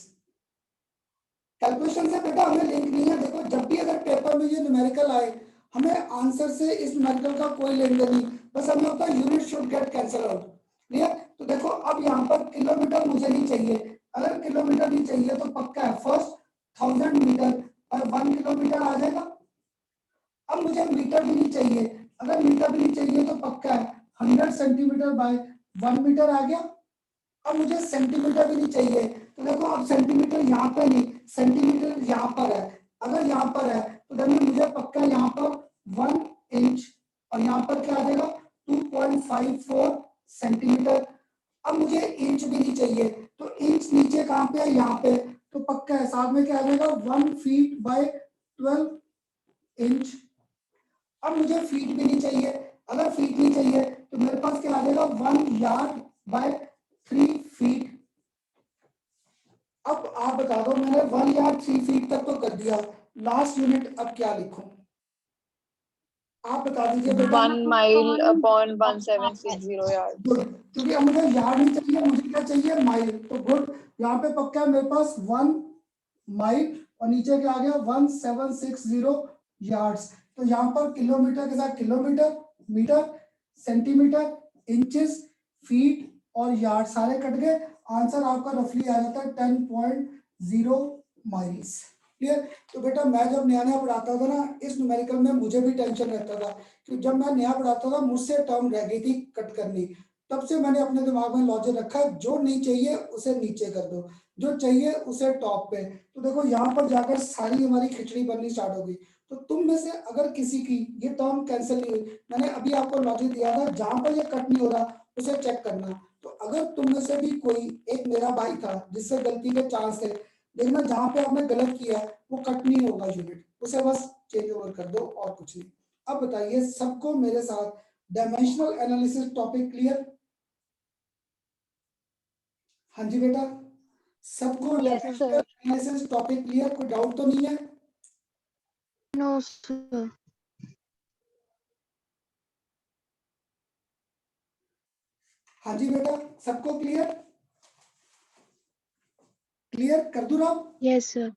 कैलकुलेशन से बेटा हमें लिंक नहीं है, देखो जब भी अगर पेपर में ये न्यूमेरिकल आए, हमें आंसर से इस न्यूमेरिकल का कोई लेन देन नहीं, बस हमें होता है unit should get cancel out. Clear. तो देखो अब यहाँ पर किलोमीटर मुझे नहीं चाहिए, अगर किलोमीटर नहीं चाहिए तो पक्का है फर्स्ट 1000 मीटर और 1 किलोमीटर आ जाएगा। अब मुझे मीटर भी नहीं चाहिए, अगर मीटर भी नहीं चाहिए तो पक्का है 100 सेंटीमीटर बाय 1 मीटर आ गया। अब मुझे सेंटीमीटर भी नहीं चाहिए, तो देखो अब सेंटीमीटर यहाँ पे नहीं, सेंटीमीटर यहाँ पर है, अगर यहाँ पर है तो देखो मुझे पक्का यहाँ पर 1 इंच और यहाँ पर क्या आ जाएगा 2.54 सेंटीमीटर। अब मुझे इंच भी नहीं चाहिए, तो इंच नीचे कहाँ पे है, यहाँ पे, तो पक्का है साथ में क्या आ जाएगा 1 फीट बाय 12 इंच। अब मुझे फीट भी नहीं चाहिए, अगर फीट नहीं चाहिए तो मेरे पास क्या आ जाएगा 1 यार्ड बाय 3 फीट। अब आप बता दो, मैंने 1 यार्ड 3 फीट तक तो कर दिया, लास्ट यूनिट अब क्या लिखूं, आप बता दीजिए बेटा। 1 mile upon 1760 yards. गुड, क्योंकि अब मुझे यार्ड नहीं चाहिए, मुझे क्या चाहिए माइल, तो गुड, यहाँ पे पक्का है मेरे पास 1 माइल और नीचे क्या आ गया 1760 यार्ड्स। तो यहाँ पर किलोमीटर के साथ kilometre, metre, centimetre, inches, feet और यार्ड सारे कट गए, आंसर आपका रफली आ जाता है 10.0 माइल्स। क्लियर। तो बेटा मैं जब नया नया पढ़ाता था ना, इस न्यूमेरिकल में मुझे भी टेंशन रहता था कि जब मैं नया पढ़ाता था मुझसे टर्म रह गई थी कट करनी, तब से मैंने अपने दिमाग में लॉजिक रखा, जो नहीं चाहिए उसे नीचे कर दो, जो चाहिए उसे टॉप पे। तो देखो यहाँ पर जाकर सारी हमारी खिचड़ी बननी स्टार्ट होगी। तो तुम में से अगर किसी की ये टर्म कैंसिल नहीं हुई, मैंने अभी आपको लॉजिक दिया था, जहां पर ये कट नहीं हो रहा उसे चेक करना। तो अगर तुम में से भी कोई एक मेरा भाई था जिससे गलती के चांस थे, देखना जहां पे आपने गलत किया है वो कट नहीं होगा यूनिट, उसे बस चेंज ओवर कर दो और कुछ नहीं। अब बताइए सबको मेरे साथ डायमेंशनल एनालिसिस टॉपिक क्लियर? हाँ जी बेटा, सबको Yes, dimensional sir. Analysis topic clear, कोई डाउट तो नहीं है? No sir. हाँ जी बेटा, सबको क्लियर? क्लियर कर दूं ना? Yes sir.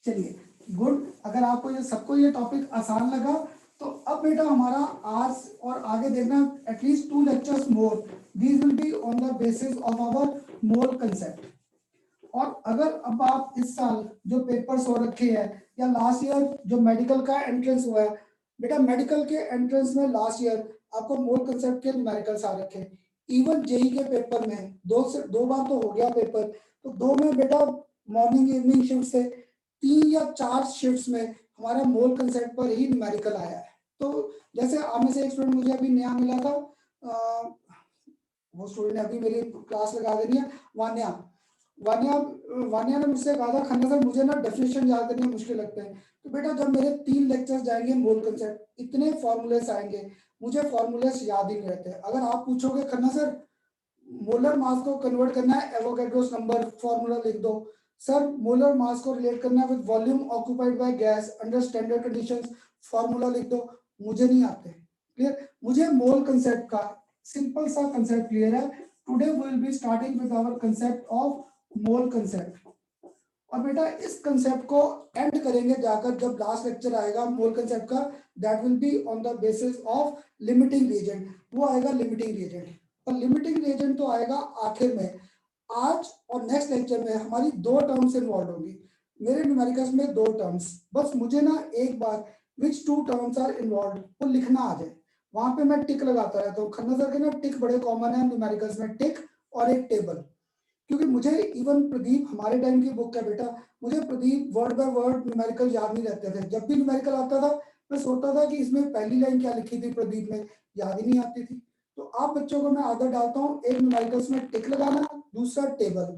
चलिए गुड, अगर आपको ये सबको ये टॉपिक आसान लगा तो अब बेटा हमारा आज और आगे देखना at least 2 lectures more, these will be on the basis of our mole concept. और अगर अब आप इस साल जो पेपर्स हो रखे हैं या लास्ट ईयर जो मेडिकल का एंट्रेंस हुआ है, बेटा मेडिकल के एंट्रेंस में लास्ट ईयर आपको मोल कंसेप्ट के न्यूमेरिकल्स आ रखे हैं। इवन जेई के पेपर में 2 बार तो हो गया पेपर, तो 2 में बेटा मॉर्निंग इवनिंग शिफ्ट से 3 या 4 शिफ्ट्स में हमारा मोल कंसेप्ट पर ही न्यूमेरिकल आया है। तो जैसे आप में से एक स्टूडेंट मुझे अभी नया मिला था, वो स्टूडेंट ने अभी मेरी क्लास लगा देनी है, वान्या वान्या ने मुझसे कहा था खन्ना सर मुझे ना डेफिनेशन याद करने मुश्किल लगते हैं। तो बेटा जब मेरे 3 लेक्चर्स जाएंगे मोल कंसेप्ट, इतने फॉर्मूलेस आएंगे, मुझे फॉर्मूलेस याद ही नहीं रहते। अगर आप पूछोगे खन्ना सर मोलर मास को कन्वर्ट करना है एवोगैड्रोस नंबर, फॉर्मूला लिख दो। सर मोलर मास को रिलेट करना है with volume occupied by gas under standard conditions, formula लिख दो। मुझे नहीं आते। क्लियर, मुझे मोल कंसेप्ट का सिंपल सा कंसेप्ट क्लियर है। Today we will be starting with our concept of mole concept, और बेटा इस कंसेप्ट को एंड करेंगे जाकर जब लास्ट लेक्चर आएगा मोल कंसेप्ट का, that will be on the basis of limiting reason, वो आएगा लिमिटिंग रीजन। और लिमिटिंग रीजन तो आएगा आखिर में। आज और नेक्स्ट लेक्चर में हमारी 2 टर्म्स इन्वॉल्व होगी, मेरे न्यूमेरिकल्स में 2 टर्म्स, बस मुझे ना एक बार विच 2 टर्म्स आर इन्वॉल्व वो लिखना आ जाए, वहां पे मैं टिक लगाता रहता हूँ। खन्ना सर के ना टिक बड़े कॉमन है न्यूमेरिकल्स में, टिक और एक टेबल। क्योंकि मुझे इवन प्रदीप हमारे टाइम की बुक है बेटा, मुझे Pradeep word by word numerical याद नहीं रहते थे। जब भी न्यूमेरिकल आता था मैं सोचता था कि इसमें पहली लाइन क्या लिखी थी प्रदीप में, याद ही नहीं आती थी। तो आप बच्चों को मैं आदत डालता हूँ एक न्यूमेरिकल्स में टिक लगाना, दूसरा टेबल।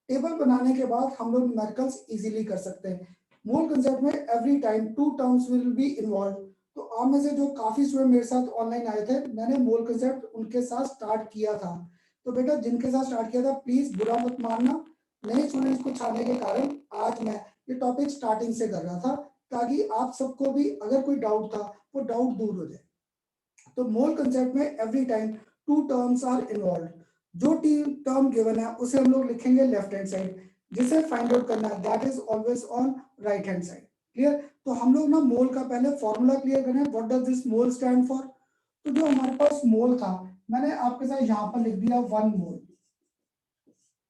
टेबल बनाने के बाद हम लोग न्यूमेरिकल्स इजीली कर सकते हैं। मोल कंसेप्ट में every time 2 terms will be involve. तो आप में से जो काफी स्टूडेंट मेरे साथ ऑनलाइन आए थे, मैंने मोल कंसेप्ट उनके साथ स्टार्ट किया था। तो बेटा जिनके साथ स्टार्ट किया था प्लीज बुरा मत मानना, नए स्टूडेंट्स को छाने के कारण आज मैं ये टॉपिक स्टार्टिंग से कर रहा था, ताकि आप सबको भी अगर कोई डाउट था वो डाउट दूर हो जाए। तो मोल कंसेप्ट में every time 2 terms are involve. जो टर्म गिवन है उसे हम लोग लिखेंगे लेफ्ट हैंड साइड, जिसे फाइंड आउट करना है that is always on right hand side. Clear. तो हम लोग ना मोल का पहले फॉर्मूला क्लियर करें, what does this mole stand for. तो जो हमारे पास मोल था मैंने आपके साथ यहाँ पर लिख दिया 1 मोल।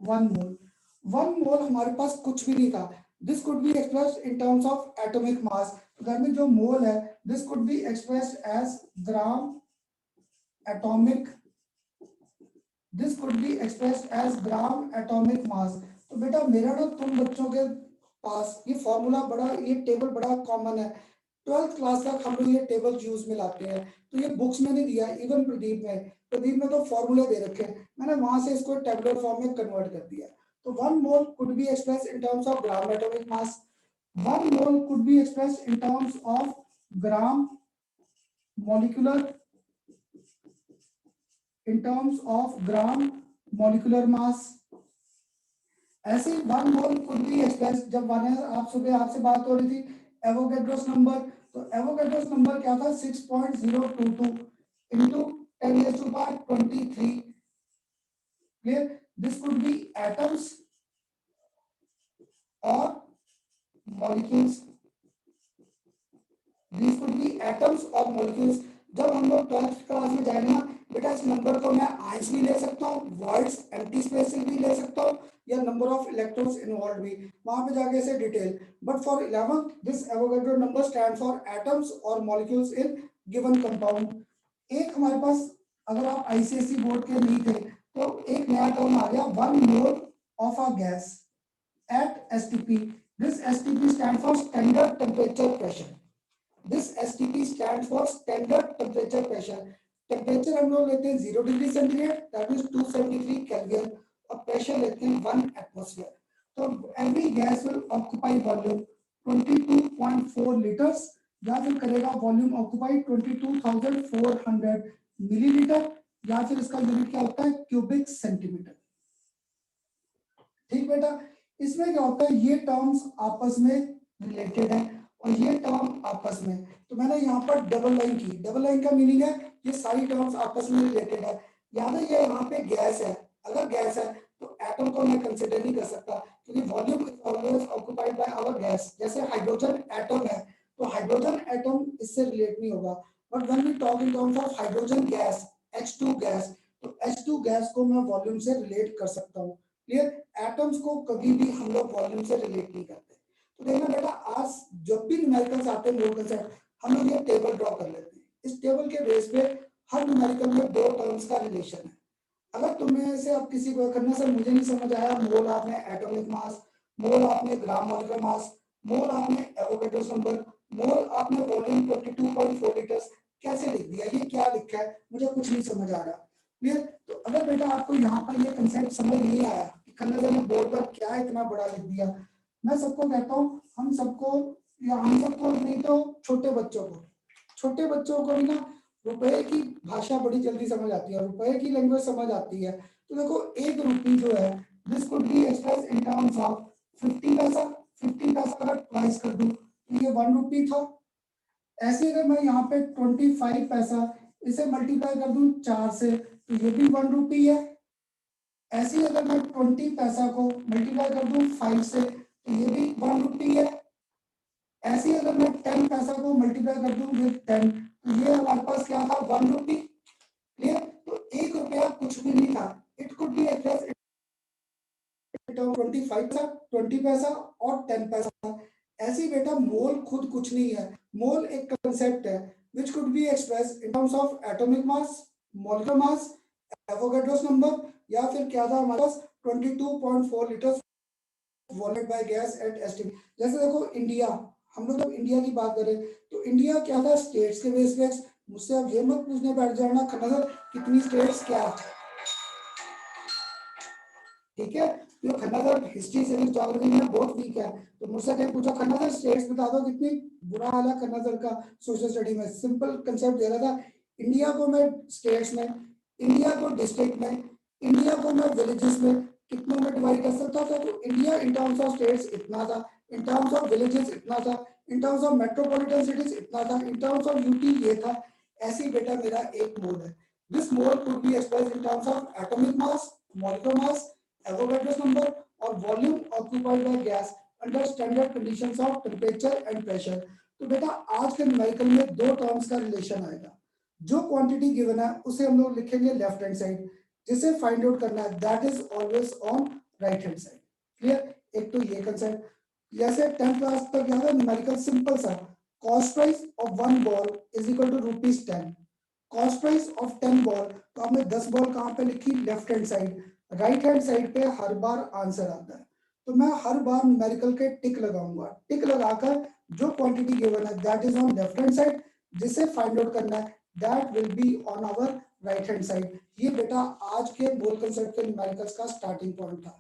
1 मोल हमारे पास कुछ भी नहीं था, this could be expressed in terms of atomic mass. That mean जो मोल है this could be expressed as gram atomic, this could be expressed as gram atomic mass. तो बेटा मेरा ना तुम बच्चों के पास ये फॉर्मूला बड़ा, ये टेबल बड़ा कॉमन है, 12th क्लास तक हम लोग ये टेबल यूज में लाते हैं, तो ये बुक्स में नहीं दिया, इवन प्रदीप में तो फॉर्मूले दे रखे हैं, मैंने वहां से इसको टेबुलर फॉर्म में कन्वर्ट कर दिया। तो 1 mole could be express in terms of gram atomic mass, 1 mole could be express in terms of gram molecular, in terms of gram molecular mass। ऐसे 1 मोल कुड बी एक्सप्रेस, जब वन आप सुबह आपसे बात हो रही थी एवोगैड्रोस नंबर, तो एवोगैड्रोस नंबर क्या था 6.022 into 10⁻23। clear? This could be atoms or molecules, these could be atoms or molecules। जब हम लोग 12th क्लास में जाएंगे ना बेटा, इस नंबर को मैं आइंस भी ले सकता हूँ, वॉइड्स एम्प्टी स्पेसेस भी ले सकता हूँ, या नंबर ऑफ इलेक्ट्रॉन्स इन्वॉल्व भी, वहां पे जाके से detail. But for 11th this Avogadro number stand for atoms और मॉलिक्यूल्स इन गिवन कंपाउंड। एक हमारे पास, अगर आप आईसीएसई बोर्ड के नहीं थे तो एक नया टर्म आ गया, 1 mole of a gas at STP। This STP stands for standard temperature pressure। This STP stands for standard temperature pressure। Temperature हम लोग लेते हैं 0 degree centigrade, that is 273 kelvin, और प्रेशर लेते हैं 1 एटमॉस्फेयर। तो every gas will occupy volume 22.4 litres, या फिर करेगा वॉल्यूम ऑक्यूपाई 22,400 मिलीलीटर, या फिर इसका यूनिट क्या होता है क्यूबिक सेंटीमीटर। ठीक बेटा, इसमें क्या होता है ये टर्म्स आपस में रिलेटेड है और ये टर्म आपस में, तो मैंने यहाँ पर डबल लाइन की। डबल लाइन का मीनिंग है ये सारी टर्म्स आपस में रिलेटेड है। याद है ये यहाँ पे गैस है, अगर गैस है तो एटम को मैं कंसिडर नहीं कर सकता, क्योंकि volume is always occupied by our gas. जैसे हाइड्रोजन एटम है तो हाइड्रोजन एटम इससे रिलेट नहीं होगा, but when we talk in terms of hydrogen gas H2 gas, तो H2 गैस को मैं वॉल्यूम से रिलेट कर सकता हूँ। क्लियर? एटम्स को कभी भी हम लोग वॉल्यूम से रिलेट नहीं करते। तो देखना बेटा, आज जब भी न्यूमेरिकल्स आते हैं मोल कंसेप्ट, हम लोग ये टेबल ड्रॉ कर लेते हैं। इस टेबल के बेस पे हर न्यूमेरिकल में 2 टर्म्स का रिलेशन है। अगर तुम्हें से अब किसी को करना सर मुझे नहीं समझ आया, मोल आपने एटॉमिक मास, मोल आपने ग्राम मॉलिक्यूलर मास, मोल आपने एवोगैड्रोस नंबर, मोल आपने वॉल्यूम 22.4 लीटर्स, कैसे लिख दिया, ये क्या लिखा है, मुझे कुछ नहीं समझ आ रहा। क्लियर? तो अगर बेटा आपको यहाँ पर ये कंसेप्ट समझ नहीं आया कि खन्ना सर ने बोर्ड पर क्या इतना बड़ा लिख दिया, मैं सबको कहता हूँ, हम सबको, या हम सबको नहीं तो छोटे बच्चों को भी ना रुपए की भाषा बड़ी जल्दी समझ आती है, रुपए की लैंग्वेज समझ आती है। तो देखो 1 रुपी जो है this could be express in terms of 50 पैसा। 50 पैसा अगर ट्वाइस कर दूं तो ये 1 रुपी था। ऐसे अगर मैं यहाँ पे 25 पैसा इसे मल्टीप्लाई कर दूं 4 से तो ये भी 1 रुपी है। ऐसे अगर मैं 20 पैसा को मल्टीप्लाई कर दूं 5 से तो ये भी 1 रुपी है। ऐसे अगर मैं 10 पैसा को मल्टीप्लाई कर दूं विद 10 तो ये हमारे पास क्या था 1 रुपी। क्लियर? तो 1 रुपया कुछ भी नहीं था, इट कुड बी एक्सप्रेस 25 पैसा, 20 पैसा और 10 पैसा। ऐसे ही बेटा मोल खुद कुछ नहीं है, मोल एक कंसेप्ट है which could be expressed in terms of atomic mass, molecular mass, Avogadro's number, या फिर क्या था हमारे पास 22.4 litres volume by gas at STP. जैसे देखो इंडिया, हम लोग जब इंडिया की बात करें तो इंडिया क्या था स्टेट्स के बेस पे। मुझसे अब ये मत पूछने बैठ जाना खन्ना सर कितनी स्टेट्स क्या, ठीक है? तो खन्ना सर हिस्ट्री से ज्योग्राफी में बहुत वीक है, तो मुझसे कहीं पूछा खन्ना सर स्टेट्स बता दो, कितनी बुरा हाल है खन्ना सर का सोशल स्टडी में। सिंपल कंसेप्ट दे रहा था, इंडिया को मैं स्टेट्स में, इंडिया को डिस्ट्रिक्ट में, इंडिया को मैं विलेजेस में कितनों में डिवाइड कर सकता था। तो India in terms of states इतना था, इन टर्म्स ऑफ विलेजेस इतना था, इन टर्म्स ऑफ मेट्रोपॉलिटन सिटीज इतना था, इन टर्म्स ऑफ यूटी ये था। ऐसे ही बेटा मेरा एक मोल है, this mole could be expressed in terms of atomic mass, molecular mass, Avogadro's number और volume occupied by gas under standard conditions of temperature and pressure. तो बेटा आज के न्यूमेरिकल में 2 टर्म्स का रिलेशन आएगा। जो क्वांटिटी गिवन है उसे हम लोग लिखेंगे लेफ्ट हैंड साइड, जिसे फाइंड आउट करना है that is always on right hand side. Clear? एक तो ये कंसेप्ट, जैसे 10th क्लास तक याद है न्यूमेरिकल सिंपल सा, cost price of 1 ball is equal to ₹10। Cost price of 10 ball, तो आपने 10 बॉल कहां पे लिखी left hand side, right hand side पे हर बार आंसर आता है। तो मैं हर बार न्यूमेरिकल के टिक लगाऊंगा, टिक लगाकर जो क्वांटिटी गिवन है that is on left hand side, जिसे फाइंड आउट करना है that will be on our right hand side. ये बेटा आज के मोल कंसेप्ट के न्यूमेरिकल्स का स्टार्टिंग पॉइंट था।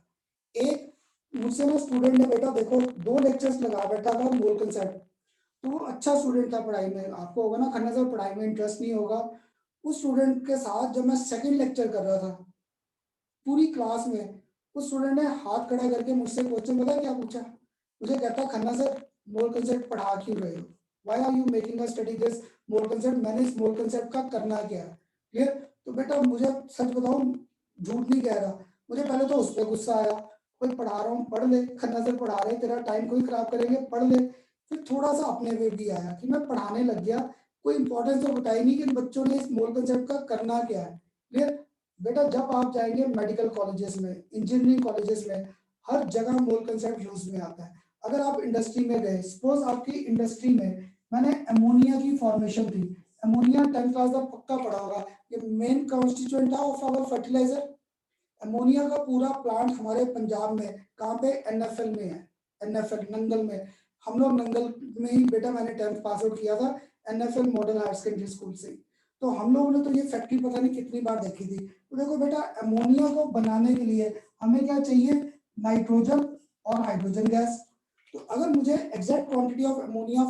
एक मुझसे ना स्टूडेंट ने बेटा देखो 2 लेक्चर्स लगा बैठा था मोल कंसेप्ट, तो वो अच्छा स्टूडेंट था पढ़ाई में, आपको होगा ना खन्ना सर पढ़ाई में इंटरेस्ट नहीं होगा, उस स्टूडेंट के साथ जब मैं सेकंड लेक्चर कर रहा था पूरी क्लास में, उस स्टूडेंट ने हाथ खड़ा करके मुझसे क्वेश्चन पता है क्या पूछा, मुझे कहता खन्ना सर मोल कंसेप्ट पढ़ा क्यों रहे हो, why are you making us study this mole concept, मैंने इस मोल कंसेप्ट का करना क्या है। क्लियर? तो बेटा मुझे सच बताऊं, झूठ नहीं कह रहा, मुझे पहले तो उस पर गुस्सा आया, कोई पढ़ा रहा हूँ पढ़ ले, खन्ना सर पढ़ा रहे तेरा टाइम कोई खराब करेंगे पढ़ ले। फिर थोड़ा सा अपने पे भी आया कि मैं पढ़ाने लग गया, कोई इंपॉर्टेंस तो बताई नहीं कि बच्चों ने इस मोल कंसेप्ट का करना क्या है। क्लियर? बेटा जब आप जाएंगे मेडिकल कॉलेजेस में, इंजीनियरिंग कॉलेजेस में, हर जगह मोल कंसेप्ट यूज में आता है। अगर आप इंडस्ट्री में गए, सपोज आपकी इंडस्ट्री में मैंने अमोनिया की फॉर्मेशन थी, अमोनिया 10th क्लास का पक्का पढ़ा होगा, ये मेन कॉन्स्टिट्यूएंट था ऑफ आवर फर्टिलाइजर। अमोनिया का पूरा प्लांट हमारे पंजाब में कहाँ पे, एनएफएल में है, एनएफएल नंगल में। हम लोग नंगल में ही बेटा मैंने 10th पास आउट किया था NFL model higher secondary school से, तो हम लोगों ने तो ये फैक्ट्री पता नहीं कितनी बार देखी थी। तो देखो बेटा अमोनिया को बनाने के लिए हमें क्या चाहिए, नाइट्रोजन और हाइड्रोजन गैस। तो अगर मुझे exact quantity of ammonia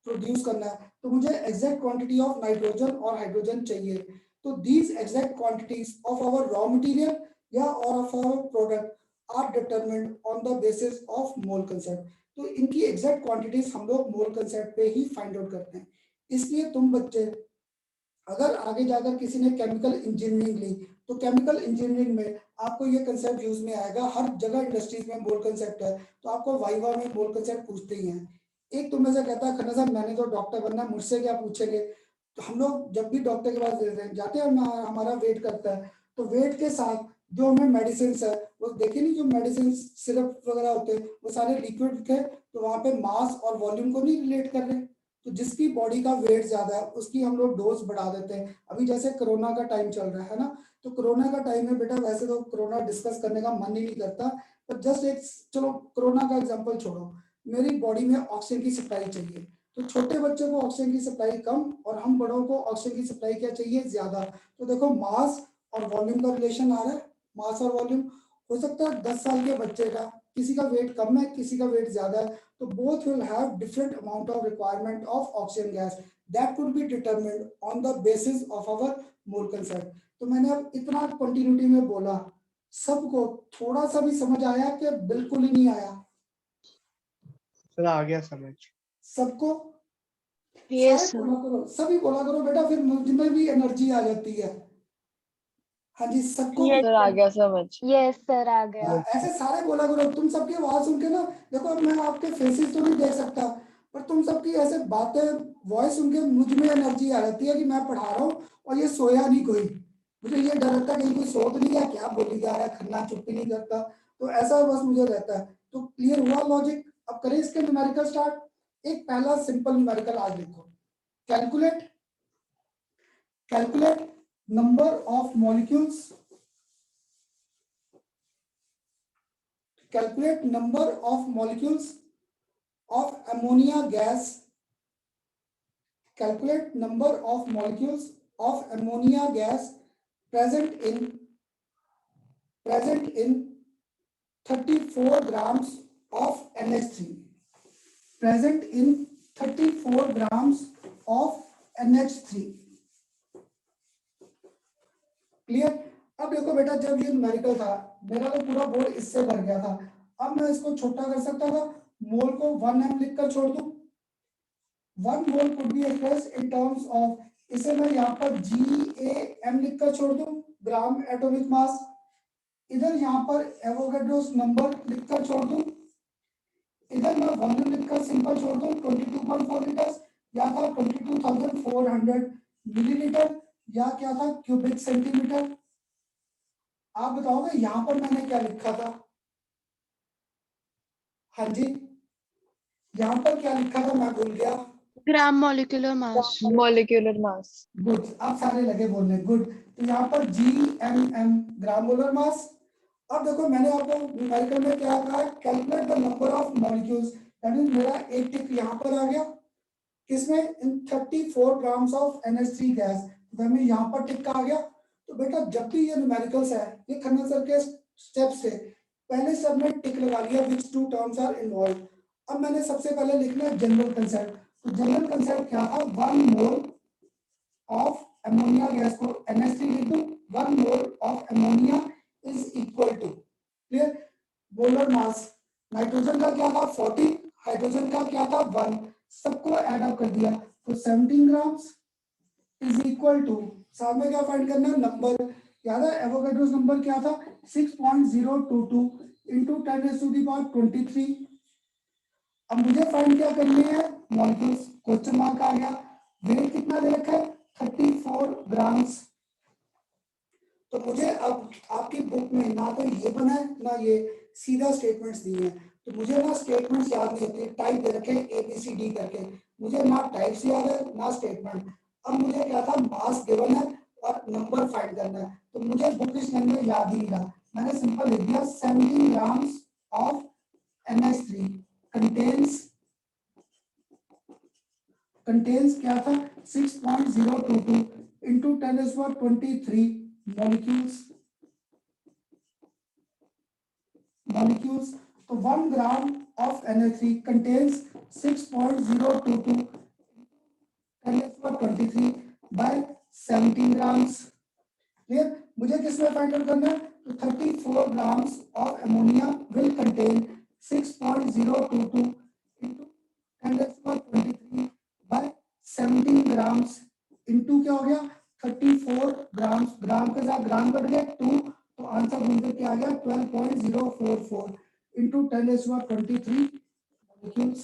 produce करना है तो मुझे एग्जैक्ट क्वांटिटी ऑफ नाइट्रोजन और हाइड्रोजन चाहिए। तो these exact quantities of our raw material या और of our product are determined on the basis of mole concept. तो इनकी एग्जैक्ट क्वांटिटीज हम लोग मोल कंसेप्ट पे ही फाइंड आउट करते हैं। इसलिए तुम बच्चे अगर आगे जाकर किसी ने केमिकल इंजीनियरिंग ली तो केमिकल इंजीनियरिंग में आपको ये कंसेप्ट यूज में आएगा, हर जगह इंडस्ट्रीज में मोल कंसेप्ट है, तो आपको वाइवा में मोल कंसेप्ट पूछते ही हैं। एक तुम में से कहता है खन्ना साहब मैंने तो डॉक्टर बनना, मुझसे क्या पूछेंगे। तो हम लोग जब भी डॉक्टर के पास जाते हैं हमारा वेट करता है, तो वेट के साथ जो हमें मेडिसिन है वो देखे नहीं, जो मेडिसिन सिरप वगैरह होते हैं वो सारे लिक्विड थे, तो वहां पे मास और वॉल्यूम को नहीं रिलेट कर रहे, तो जिसकी बॉडी का वेट ज्यादा है उसकी हम लोग डोज बढ़ा देते हैं। अभी जैसे कोरोना का टाइम चल रहा है ना, तो कोरोना का टाइम में बेटा वैसे तो कोरोना डिस्कस करने का मन ही नहीं करता, पर जस्ट एक चलो कोरोना का एग्जांपल छोड़ो, मेरी बॉडी में ऑक्सीजन की सप्लाई चाहिए, तो छोटे बच्चे को ऑक्सीजन की सप्लाई कम और हम बड़ों को ऑक्सीजन की सप्लाई क्या चाहिए, ज्यादा। तो देखो मास और वॉल्यूम का रिलेशन आ रहा है, मास और वॉल्यूम। हो सकता है 10 साल के बच्चे का किसी का वेट कम है किसी का वेट ज्यादा है, तो both will have different amount of requirement of oxygen gas that could be determined on the basis of our mole concept। तो मैंने अब इतना कंटिन्यूटी में बोला, सबको थोड़ा सा भी समझ आया कि बिल्कुल ही नहीं आया? सर आ गया समझ। सबको यस सारे बोला करो, सभी बोला करो बेटा, फिर मुझ में भी एनर्जी आ जाती है। हाँ जी सबको Yes, सर आ गया समझ। yes sir आ गया। ऐसे सारे बोला करो। तुम सबकी आवाज सुन के ना, देखो अब मैं आपके फेसेस तो नहीं देख सकता, पर तुम सबकी ऐसे बातें वॉइस सुन के मुझ में एनर्जी आ जाती है कि मैं पढ़ा रहा हूँ और ये सोया नहीं कोई, मुझे ये डर रहता है कहीं कोई सो तो नहीं गया, क्या बोली जा रहा है, खन्ना चुप्पी नहीं करता, तो ऐसा बस मुझे रहता है। तो क्लियर हुआ लॉजिक? अब करें इसके न्यूमेरिकल स्टार्ट। एक पहला सिंपल न्यूमेरिकल आज लिखो, calculate calculate number of molecules, calculate number of molecules of ammonia gas, calculate number of molecules of ammonia gas present in 34 grams of NH3, present in 34 grams of NH3। Clear? अब देखो बेटा जब ये numerical था मेरा तो पूरा board इससे भर गया था, अब मैं इसको छोटा कर सकता था, मोल को 1m लिखकर छोड़ दूं, 1 mole could be expressed in terms of, इसे मैं यहाँ पर GAM लिखकर छोड़ दूं, ग्राम एटॉमिक मास, इधर यहाँ पर एवोगाड्रोस नंबर लिखकर छोड़ दूं, इधर मैं वॉल्यूम लिखकर सिंपल छोड़ दूं 22.4 लीटर, या था 22,400 मिलीलीटर, या क्या था क्यूबिक सेंटीमीटर। आप बताओगे यहां पर मैंने क्या लिखा था? हाँ जी यहां पर क्या लिखा था मैं भूल गया। Gram molecular mass. मॉलिक्यूलर मास। गुड, आप सारे लगे बोलने, गुड। तो यहाँ पर GMM ग्राम मोलर मास अब देखो मैंने आपको न्यूमेरिकल में क्या कहा, calculate the number of molecules, that means मेरा एक टिक यहाँ पर आ गया, किसमें, इन 34 ग्राम्स ऑफ NH3 गैस, तो हमें यहाँ पर टिक आ गया। तो बेटा जब भी ये न्यूमेरिकल्स है, ये खन्ना सर के स्टेप से पहले स्टेप में टिक लगा लिया विच टू टर्म्स आर इन्वॉल्व। अब मैंने सबसे पहले लिखना है जनरल कंसेप्ट, तो जनरल कंसेप्ट क्या था, 1 मोल ऑफ अमोनिया गैस को NH3 लिख दूं, 1 mole of ammonia is equal to, clear, molar mass, nitrogen का क्या था 40, हाइड्रोजन का क्या था 1, सबको ऐड अप कर दिया, तो 17 ग्राम्स इज इक्वल टू, साथ में क्या फाइंड करना है, नंबर याद है, एवोगाड्रोस नंबर क्या था 6.022 इंटू 10⁻23। अब मुझे फाइंड क्या करनी है, मॉलिक्यूल्स, क्वेश्चन मार्क आ गया, वेट कितना दे रखा है 34 ग्राम्स। तो मुझे अब आपकी बुक में ना तो ये बना है ना ये सीधा स्टेटमेंट्स दिए हैं, तो मुझे ना स्टेटमेंट्स याद नहीं होते, टाइप दे रखे ABCD करके, मुझे ना टाइप्स याद है ना स्टेटमेंट। अब मुझे क्या था, मास गिवन है और नंबर फाइंड करना है, तो मुझे बुक इस नंबर याद ही नहीं रहा, मैंने सिंपल लिख दिया 17 ग्राम्स ऑफ NH3 कंटेन्स क्या था 6.022 इंटू 10⁻23 molecules, तो 1 gram of NH3 contains 6.022 10⁻23 by 17 grams, clear. मुझे किसमें फाइंड आउट करना है, तो 34 grams of ammonia will contain 6.022 into 10⁻23 by 17 grams into क्या हो गया 34 ग्राम्स, ग्राम के साथ ग्राम कट गया 2, तो आंसर मुझे क्या आ गया 12.044 into 10⁻23 molecules,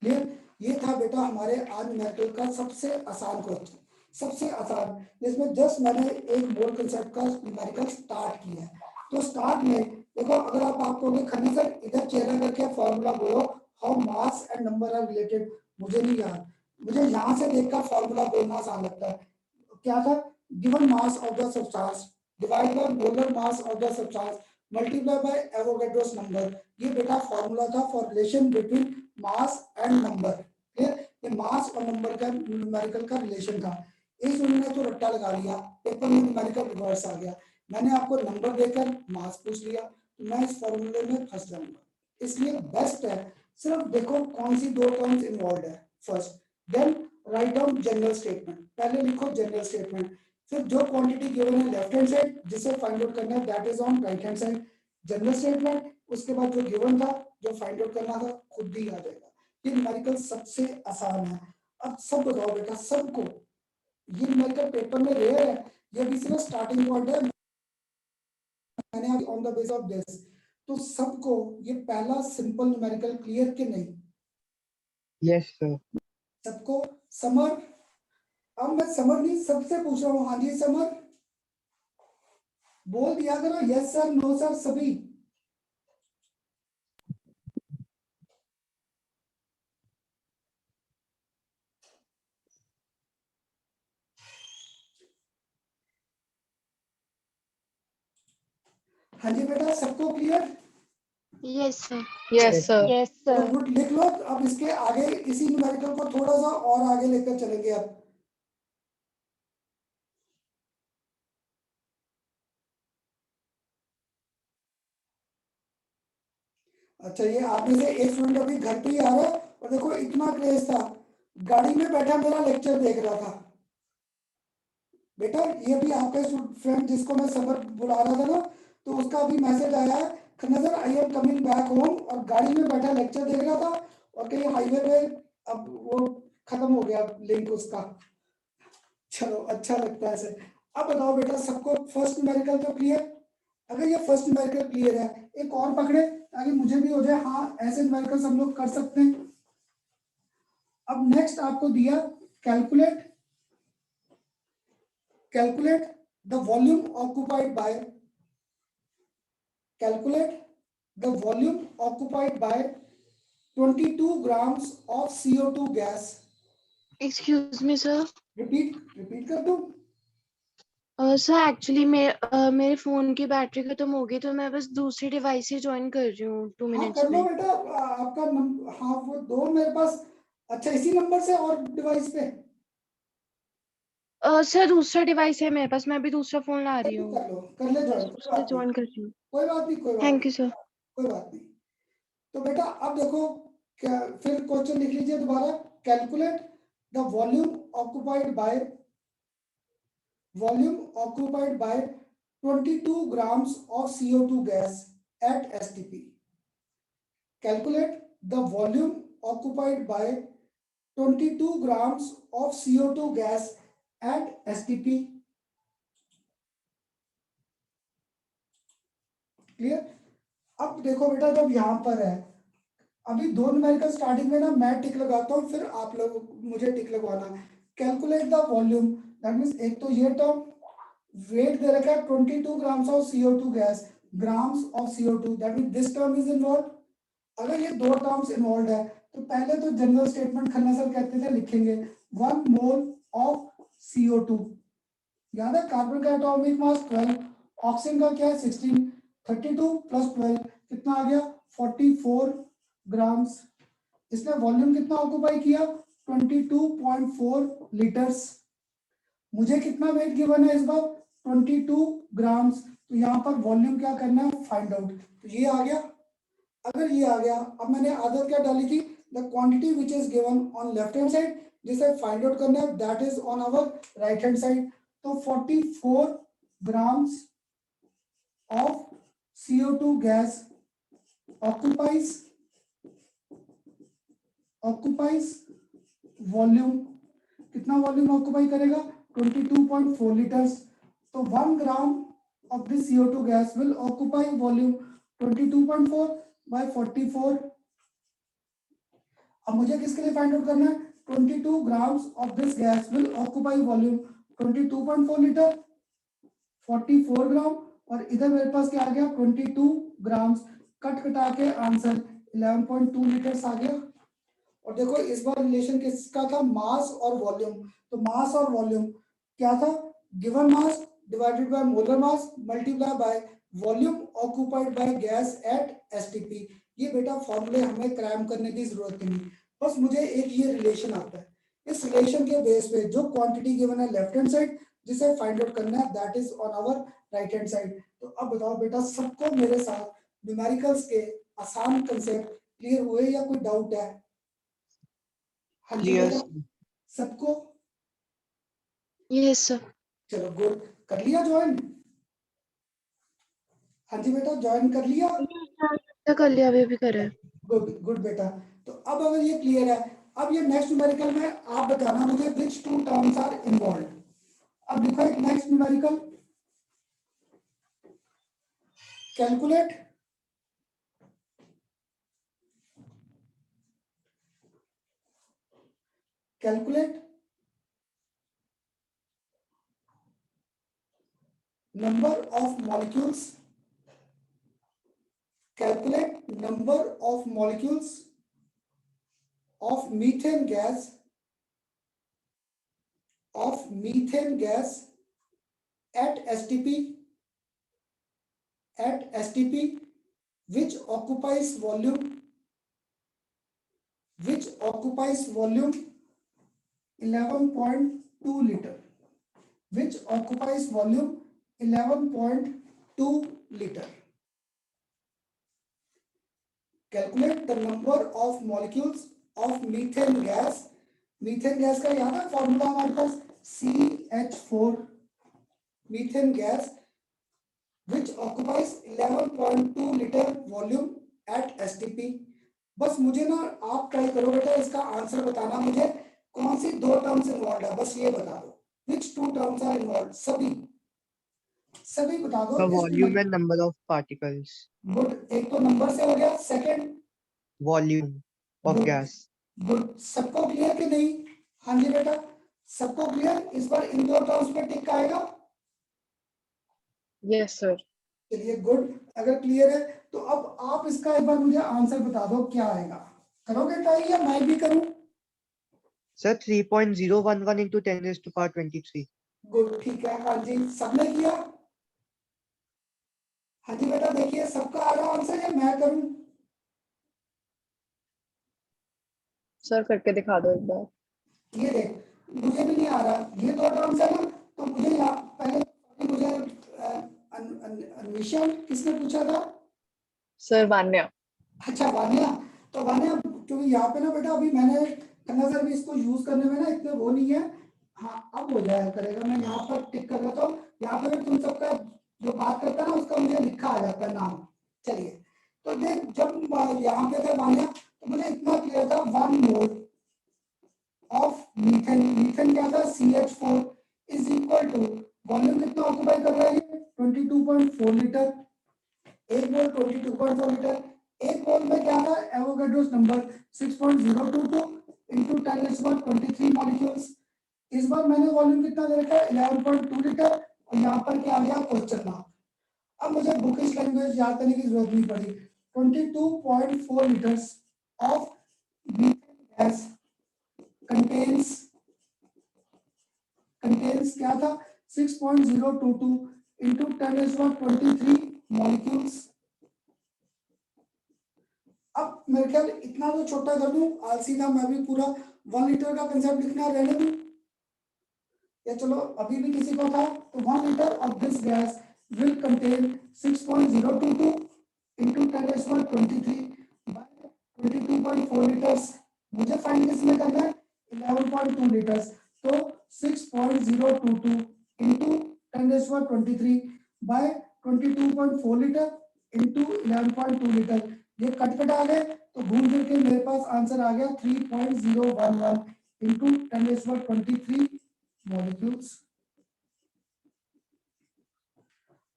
क्लियर। ये था बेटा हमारे आज न्यूमेरिकल का सबसे आसान क्वेश्चन, सबसे आसान, जिसमें जस्ट मैंने एक मोल कंसेप्ट का न्यूमेरिकल स्टार्ट किया है। तो स्टार्ट में देखो, अगर आप कहोगे खन्ना सर इधर चेहरा करके फॉर्मूला बोलो, how mass and number are related, मुझे नहीं याद, मुझे यहाँ से देखकर फॉर्मूला बोलना आसान लगता है। क्या था, given mass of the substance divide by molar mass of the substance multiply by Avogadro's number, ये बेटा फॉर्मूला था for relation between mass and number, ये मास और नंबर का न्यूमेरिकल का रिलेशन था। इस उन्होंने तो रट्टा लगा लिया, पेपर में न्यूमेरिकल रिवर्स आ गया, मैंने आपको नंबर देकर मास पूछ लिया, तो मैं इस फॉर्मूले में फंस जाऊंगा, इसलिए बेस्ट है सिर्फ देखो कौन सी दो टर्म्स इन्वॉल्व है first, then write down general statement, पहले लिखो जनरल स्टेटमेंट, फिर जो क्वांटिटी गिवन है लेफ्ट हैंड साइड जिसे फाइंड आउट करना है that is on right hand side, general statement, उसके बाद जो गिवन था जो फाइंड आउट करना था खुद ही आ जाएगा। ये न्यूमेरिकल सबसे आसान है। अब सब बताओ बेटा सबको, ये न्यूमेरिकल पेपर में रेयर है, ये भी सिर्फ स्टार्टिंग पॉइंट है, मैंने on the base of this, तो सबको ये पहला सिंपल न्यूमेरिकल क्लियर कि नहीं, यस सर। सबको समर, अब मैं समर नहीं सबसे पूछ रहा हूँ, हाँ जी समर बोल दिया करो यस सर नो सर सभी, हाँ जी बेटा सबको clear, yes sir. Yes, sir. Yes, तो sir. गुड लिख लो। अब इसके आगे इसी न्यूमेरिकल को थोड़ा सा और आगे लेकर चलेंगे अब, अच्छा ये आप में से एक स्टूडेंट अभी घर पे ही आ रहा है, और देखो इतना क्रेज था, गाड़ी में बैठा मेरा लेक्चर देख रहा था, बेटा ये भी आपका फ्रेंड जिसको मैं सबर बुला रहा था ना, तो उसका अभी मैसेज आया है Khanna sir I am coming back home, और गाड़ी में बैठा लेक्चर देख रहा था, और कहीं हाईवे पे अब वो खत्म हो गया लिंक उसका, चलो अच्छा लगता है ऐसे। अब बताओ बेटा सबको फर्स्ट न्यूमेरिकल तो क्लियर, अगर ये फर्स्ट न्यूमेरिकल क्लियर है एक और पकड़े ताकि मुझे भी हो जाए, हाँ ऐसे न्यूमेरिकल हम लोग कर सकते हैं। अब नेक्स्ट आपको दिया calculate, calculate the volume occupied by, calculate the volume occupied by 22 grams of CO2 gas, excuse me sir, repeat कर दूं, सर एक्चुअली मेरे फोन की बैटरी खत्म हो गई तो मैं बस दूसरी डिवाइस से ज्वाइन कर रही हूँ 2 हाँ मिनट्स कर लो में। बेटा, आपका नंबर, हाँ वो दो मेरे पास। अच्छा, इसी नंबर से और डिवाइस पे सर दूसरा डिवाइस है मेरे पास, मैं अभी दूसरा फोन ला रही हूँ, कर लो, कर ले ज्वाइन, कोई उससे बात नहीं, ज्वाइन कर रही हूँ। कोई बात नहीं, कोई बात थैंक नहीं, यू सर। कोई बात नहीं। तो बेटा अब देखो, क्या फिर क्वेश्चन लिख लीजिए दोबारा। Calculate the volume occupied bye 22 grams of CO2 gas at STP. Calculate the volume occupied by 22 grams of CO2 gas at STP. Clear? अब देखो बेटा, जब यहाँ पर है, अभी दो न्यूमेरिकल स्टार्टिंग में ना मैं टिक लगाता हूँ, फिर आप लोग मुझे टिक लगवाना है। Calculate the volume, that means एक तो ये टर्म वेट दे रखा है 22 grams of CO2 gas, grams of CO2, that means this term is involve. अगर ये दो टर्म्स इन्वॉल्व है तो पहले तो जनरल स्टेटमेंट खन्ना सर कहते थे लिखेंगे 1 मोल ऑफ CO2। याद है, कार्बन का एटॉमिक मास 12, ऑक्सीजन का क्या है 16, 32 प्लस 12 कितना आ गया 44 ग्राम्स। इसने वॉल्यूम कितना ऑक्यूपाई किया 22.4 लीटर्स। मुझे कितना वेट गिवन है इस बार 22 ग्राम्स, तो यहाँ पर वॉल्यूम क्या करना है फाइंड आउट, तो ये आ गया। अगर ये आ गया, अब मैंने आदत क्या डाली थी, the quantity which is given on left hand side, जिसे फाइंड आउट करना है that is on our right hand side. तो 44 grams of CO2 gas occupies volume, कितना वॉल्यूम ऑक्यूपाई करेगा 22.4 लीटर्स। तो 1 ग्राम of this CO2 gas will occupy volume 22.4 by 44। अब मुझे किसके लिए फाइंड आउट करना है 22 grams of this gas will occupy volume 22.4 litre, 44 ग्राम, और इधर मेरे पास क्या आ गया 22 ग्राम्स, कट कटा के आंसर 11.2 लीटर्स आ गया। और देखो इस बार रिलेशन किसका था, मास और वॉल्यूम। तो मास और वॉल्यूम क्या था, given mass divided by molar mass multiply by volume occupied by gas at STP. ये बेटा फॉर्मूले हमें क्रैम करने की जरूरत नहीं, बस मुझे एक ये रिलेशन आता है, इस रिलेशन के बेस पे जो क्वांटिटी गिवन है लेफ्ट हैंड साइड, जिसे फाइंड आउट करना है that is on our right hand side. तो अब बताओ बेटा, सबको मेरे साथ न्यूमेरिकल्स के आसान कंसेप्ट क्लियर हुए या कोई डाउट है? हाँ जी क्लियर बेटा, सबको? Yes sir. चलो गुड, कर लिया ज्वाइन? हाँ जी बेटा, ज्वाइन कर लिया? कर लिया, अभी भी कर रहे हैं। गुड गुड बेटा। तो अब अगर ये क्लियर है, अब ये नेक्स्ट न्यूमेरिकल में आप बताना मुझे विच टू टर्म्स आर इन्वॉल्व। अब लिखो एक next numerical, calculate number of molecules, calculate number of molecules of methane gas at STP which occupies volume 11.2 liter, which occupies volume 11.2 liter. Calculate the number of molecules of methane gas. Methane gas का याद है formula हमारे पास CH4, methane gas which occupies 11.2 liter volume at STP। बस मुझे ना आप try करो बेटा, इसका आंसर बताना मुझे कौन सी दो टर्म्स इन्वॉल्व है, बस ये बता दो which two terms are involved, सभी बता दो। the volume and number of particles, good, एक तो नंबर से हो गया, second volume of Good. gas. Good, सबको क्लियर कि नहीं? हाँ जी बेटा, सबको क्लियर? इस बार इन दो टर्म्स पे टिक आएगा? Yes, sir. चलिए गुड, अगर क्लियर है तो अब आप इसका एक बार मुझे आंसर बता दो क्या आएगा। करोगे ट्राई या मैं भी करूं? Sir, 3.011 into 10 raised to power 23. Good, ठीक है। हाँ जी, सबने किया? हाँ जी बेटा, देखिए सबका आ रहा आंसर या मैं करूं? सर करके दिखा दो एक बार। ये देख, मुझे भी नहीं आ रहा, ये दो टर्म्स है ना, तो मुझे यहाँ पहले मुझे निशा किसने पूछा था? सर वान्या। अच्छा, वानिया। तो वानिया, क्योंकि यहाँ पे ना बेटा अभी मैंने खन्ना सर भी इसको यूज करने में ना इतने वो नहीं है। हाँ, अब हो जाया करेगा। मैं यहाँ पर टिक कर लेता हूँ। यहाँ पे भी तुम सबका जो बात करता है ना उसका मुझे लिखा आ जाता है नाम। चलिए, तो देख जब यहाँ पे थे वानिया, तो मुझे इतना क्लियर था 1 मोल ऑफ मीथेन, मीथेन क्या था CH4 is equal to volume कितना ऑक्यूपाई कर रहा है ये 22.4 लीटर। एक मोल 22.4 लीटर। एक मोल में क्या था एवोगाड्रोस नंबर 6.022 into 10⁻23 मॉलिक्यूल्स। इस बार मैंने वॉल्यूम कितना दे रखा है 11.2 लीटर और यहाँ पर क्या आ गया क्वेश्चन मार्क। अब मुझे बुकिश लैंग्वेज याद करने की जरूरत नहीं पड़ी। 22.4 litres of methane gas contains क्या था 6.022 into 10⁻23 molecules। अब मेरे ख्याल इतना तो छोटा कर दूं, आलसी था मैं भी, पूरा 1 लीटर का कंसेप्ट लिखना रहने दूं, या चलो अभी भी किसी को था तो 1 litre of this gas will contain 6.022 into 10⁻23 by 22.4 liters। मुझे फाइंड किसमें करना है 11.2 लीटर्स, तो 6.022 into 10⁻23 by 22.4 litre into 11.2 litre. ये कट आ गए तो घूम फिर के मेरे पास आंसर आ गया 3.011 into 10⁻23 मॉलिक्यूल्स।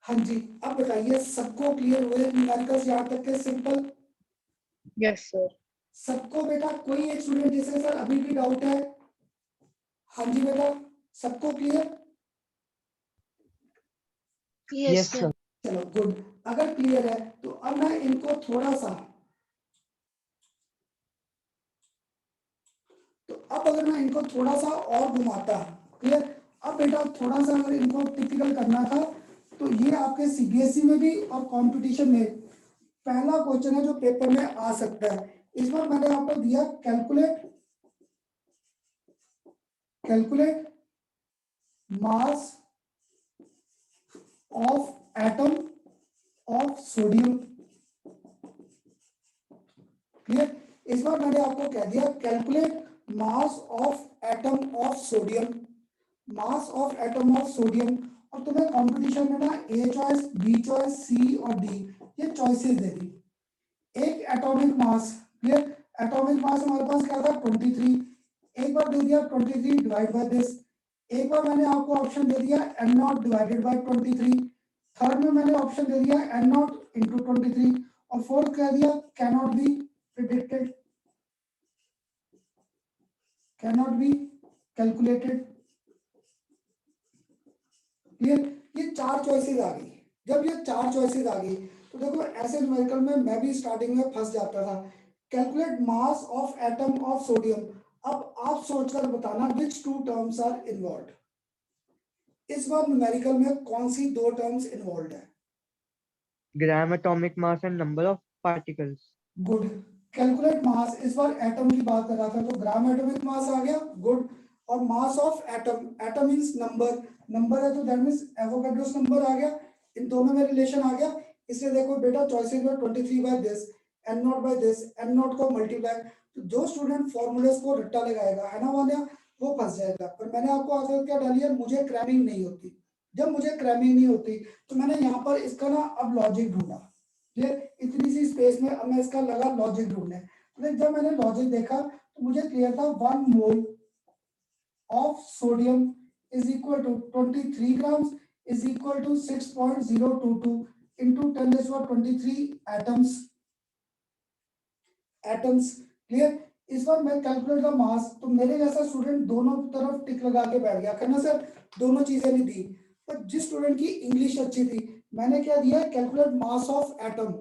हाँ जी, अब बताइए सबको क्लियर हुए न्यूमेरिकल्स यहाँ तक के सिंपल? Yes sir. सबको बेटा, कोई एक स्टूडेंट जिसे सर अभी भी डाउट है? हाँ जी बेटा, सबको clear? Yes yes sir. Sir. चलो गुड, अगर क्लियर है तो अब मैं इनको थोड़ा सा, तो अब अगर मैं इनको थोड़ा सा और घुमाता, क्लियर? अब बेटा थोड़ा सा अगर इनको टिपिकल करना था तो ये आपके सीबीएसई में भी और कंपटीशन में पहला क्वेश्चन है जो पेपर में आ सकता है। इस बार मैंने आपको दिया calculate mass of atom of sodium. Clear? इस बार मैंने आपको कह दिया calculate mass of atom of sodium, mass of atom of sodium. और तुम्हें कंपटीशन में ना ए चॉइस, बी चॉइस, सी और डी ये चॉइसेस दे दी। एक atomic mass, clear? Atomic mass हमारे पास क्या था 23। एक बार दे दिया 23 डिवाइड बाय दिस। एक बार मैंने आपको ऑप्शन दे दिया n not divided by 23। Third में मैंने ऑप्शन दे दिया n नॉट इंटू 23 और फोर्थ कह दिया cannot be predicted, cannot be calculated. Clear? ये चार चॉइसेस आ गई। जब ये चार चॉइसेस आ गई तो देखो ऐसे न्यूमेरिकल में मैं भी स्टार्टिंग में फंस जाता था। Calculate mass of atom of sodium. अब आप सोचकर बताना विच टू टर्म्स आर इन्वॉल्व। इस बार न्यूमेरिकल में कौन सी दो टर्म्स इन्वॉल्व है? ग्राम atomic mass and number of particles. Good. Calculate mass, इस बार एटम की बात कर रहा था तो ग्राम एटॉमिक मास आ गया, गुड। और mass of atom, atom means number, number है तो दैट मींस एवोगाड्रोस नंबर आ गया। इन दोनों में रिलेशन आ गया। इसलिए देखो बेटा चॉइसेस में 23 by this, n not by this, n not को मल्टीप्लाई। तो जो स्टूडेंट फॉर्मूलेस को रट्टा लगाएगा है ना वाले, वो फंस जाएगा। पर मैंने आपको आंसर क्या डाली है, मुझे क्रैमिंग नहीं होती। जब मुझे क्रैमिंग नहीं होती तो मैंने यहाँ पर इसका ना अब लॉजिक ढूंढा। ये इतनी सी स्पेस में अब मैं इसका लगा लॉजिक ढूंढने। तो जब मैंने लॉजिक देखा तो मुझे क्लियर था 1 mole of sodium is equal to 23 grams is equal to 6.022 into 10⁻23 atoms, atoms. Clear? इस बार मैं कैलकुलेट द मास, तो मेरे जैसा स्टूडेंट दोनों तरफ टिक लगा के बैठ गया करना सर, दोनों चीजें नहीं दी। पर जिस स्टूडेंट की इंग्लिश अच्छी थी मैंने क्या दिया कैलकुलेट मास ऑफ एटम।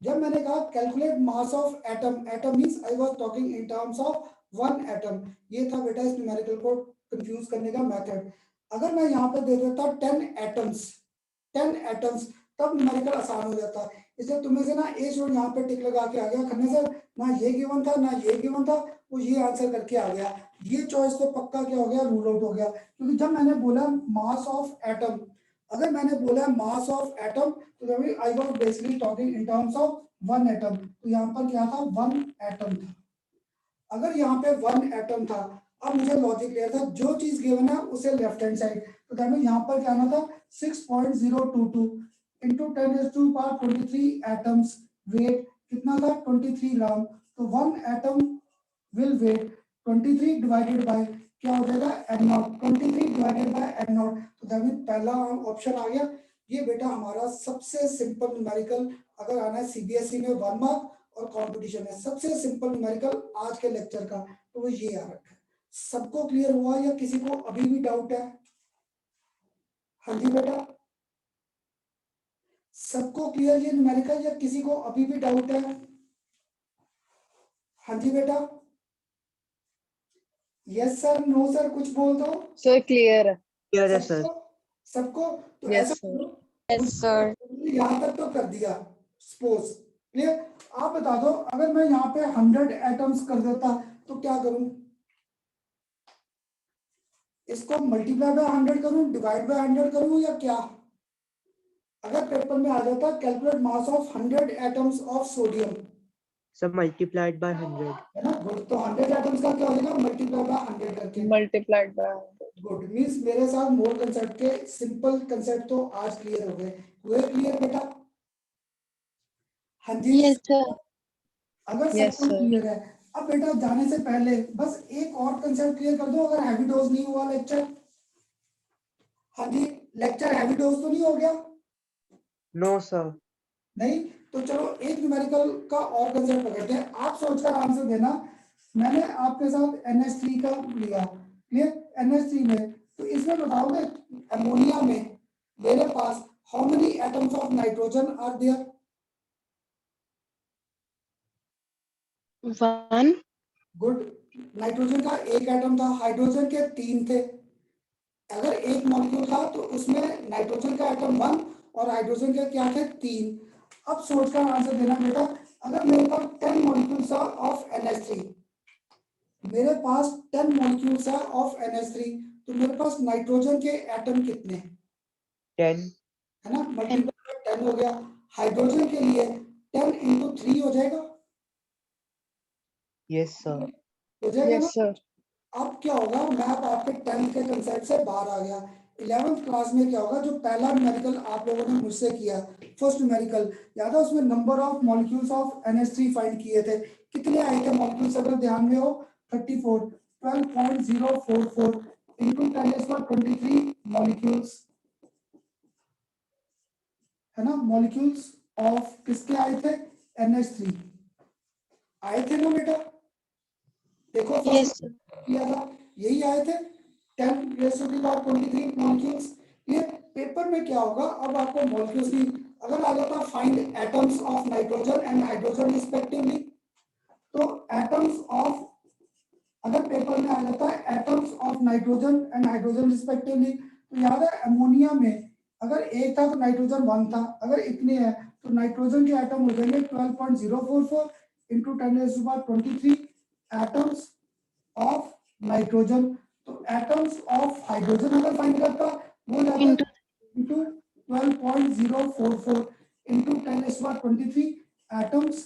जब मैंने कहा calculate mass of atom, atom means I was talking in terms of one atom. ये था बेटा इस न्यूमेरिकल को कंफ्यूज करने का मेथड। अगर मैं यहाँ पे दे देता 10 एटम्स, तब न्यूमेरिकल आसान हो जाता। इसलिए तुम्हें से ना ए छोड़ यहाँ पे टिक लगा के आ गया खन्ना सर, ना ये गिवन था ना ये गिवन था, वो ये आंसर करके आ गया। ये चॉइस तो पक्का क्या हो गया, रूल आउट हो गया। क्योंकि जब मैंने बोला मास ऑफ एटम, अगर मैंने बोला मास ऑफ एटम, तो I was basically talking in terms of one atom. तो यहाँ पर क्या था, वन एटम था। अगर यहाँ पे वन एटम था, अब मुझे लॉजिक क्लियर था, जो चीज गिवन है उसे लेफ्ट हैंड साइड, तो दैट मीन यहाँ पर क्या आना था 6.022 into 10 raised to power 23 atoms, weight कितना था 23 ग्राम। तो one atom will weigh 23 divided by क्या हो जाएगा n not, 23 divided by n not. तो दैट मीन पहला ऑप्शन आ गया। ये बेटा हमारा सबसे सिंपल न्यूमेरिकल, अगर आना है सीबीएसई में 1 मार्क और कंपटीशन है, सबसे सिंपल न्यूमेरिकल आज के लेक्चर का, तो वो ये आ रखा है। सबको क्लियर हुआ या किसी को अभी भी डाउट है? हाँ जी बेटा, सबको क्लियर ये न्यूमेरिकल या किसी को अभी भी डाउट है? हाँ जी बेटा, यस सर, नो सर, कुछ बोल दो। सर क्लियर है। क्लियर है सर। सबको तो Yes, ऐसा sir. करो, Yes, sir. यहाँ तक तो कर दिया सपोज, क्लियर। आप बता दो, अगर मैं यहाँ पे 100 एटम्स कर देता तो क्या करूं? इसको मल्टीप्लाई बाय 100 करूं, डिवाइड बाय 100 करूं या क्या? अगर पेपर में आ जाता calculate mass of 100 atoms of sodium, sir multiplied by 100। है ना, गुड। तो 100 एटम्स का क्या हो जाएगा, मल्टीप्लाई बाय 100 करके, Multiplied by 100. गुड। मींस मेरे साथ मोर कंसेप्ट के सिंपल कंसेप्ट तो आज क्लियर हो गए, हुए क्लियर बेटा? हाँ जी Yes, sir. अगर Yes, सबको sir. क्लियर है, अब बेटा जाने से पहले बस एक और कंसेप्ट क्लियर कर दो, अगर हैवी डोज नहीं हुआ लेक्चर। हाँ जी, लेक्चर हैवी डोज तो नहीं हो गया? No sir. नहीं, तो चलो एक न्यूमेरिकल का और कंसेप्ट पकड़ते हैं, आप सोचकर आंसर देना। मैंने आपके साथ NH3 का लिया, क्लियर, NH3 में, तो इसमें बताओगे अमोनिया में मेरे पास how many atoms of nitrogen are there? 1. Good. Nitrogen का एक एटम था, हाइड्रोजन के 3 थे। अगर एक मॉलिक्यूल था तो उसमें नाइट्रोजन का एटम 1 और हाइड्रोजन के क्या थे 3। अब सोचकर आंसर देना बेटा, अगर मेरे पास 10 मॉलिक्यूल्स आर ऑफ NH3, मेरे पास 10 मॉलिक्यूल्स आर ऑफ NH3, तो मेरे पास नाइट्रोजन के एटम कितने हैं? 10। है ना, मल्टीप्लाई 10 हो गया। हाइड्रोजन के लिए 10 into 3 हो जाएगा, यस सर। हो जाएगा ना। Yes, sir. अब क्या होगा, मैथ आपके 10th के कंसेप्ट से बाहर आ गया। 11th क्लास में क्या होगा, जो पहला न्यूमेरिकल आप लोगों ने मुझसे किया, फर्स्ट न्यूमेरिकल याद है, उसमें number of molecules of NH3 find किए थे। कितने आए थे मॉलिक्यूल्स, अगर ध्यान में हो 34, 12.044 into 10⁻23 मॉलिक्यूल्स, है ना, मॉलिक्यूल्स ऑफ किसके आए थे, NH3 आए थे ना बेटा? देखो Yes, फर्स्ट sir. किया था, यही आए थे 10⁻23 मॉलिक्यूल्स। ये पेपर में क्या होगा, अब आपको मॉलिक्यूल्स की अगर आ जाता find atoms of nitrogen and hydrogen respectively, तो एटम्स ऑफ, अगर पेपर में आ जाता है atoms of nitrogen and hydrogen respectively, तो याद है अमोनिया में अगर एक था तो नाइट्रोजन 1 था, अगर इतने हैं तो नाइट्रोजन के एटम हो जाएंगे 12.044 into 10⁻23 एटम्स ऑफ नाइट्रोजन। तो एटम्स ऑफ हाइड्रोजन अगर फाइंड करता वो जाता Into into 12.044 into 10⁻23 atoms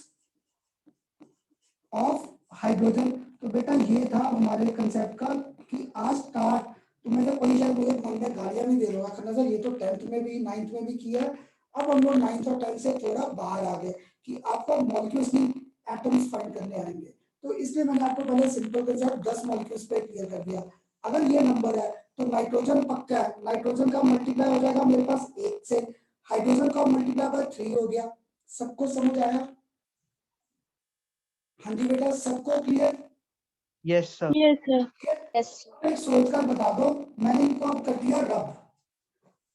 of hydrogen. तो बेटा ये था हमारे कंसेप्ट का कि आज स्टार्ट, तो मैं कोई शायद मुझे मन में गालियां भी दे रहा था सर, ये तो 10th में भी 9th में भी किया है। अब हम लोग 9th और 10th से थोड़ा बाहर आ गए कि आपको मॉलिक्यूल्स की एटम्स फाइंड करने आएंगे, तो इसलिए मैंने आपको पहले सिंपल कंसेप्ट 10 मॉलिक्यूल्स पे क्लियर कर दिया। अगर ये नंबर है तो नाइट्रोजन पक्का है, नाइट्रोजन का मल्टीप्लाई हो जाएगा मेरे पास 1 से, हाइड्रोजन का मल्टीप्लाई बाय 3 हो गया। सबको समझ आया? हाँ जी बेटा, सबको clear? Yes sir. Yes, sir. Yes, sir. एक सोचकर बता दो, मैंने इनको अब कर दिया रब।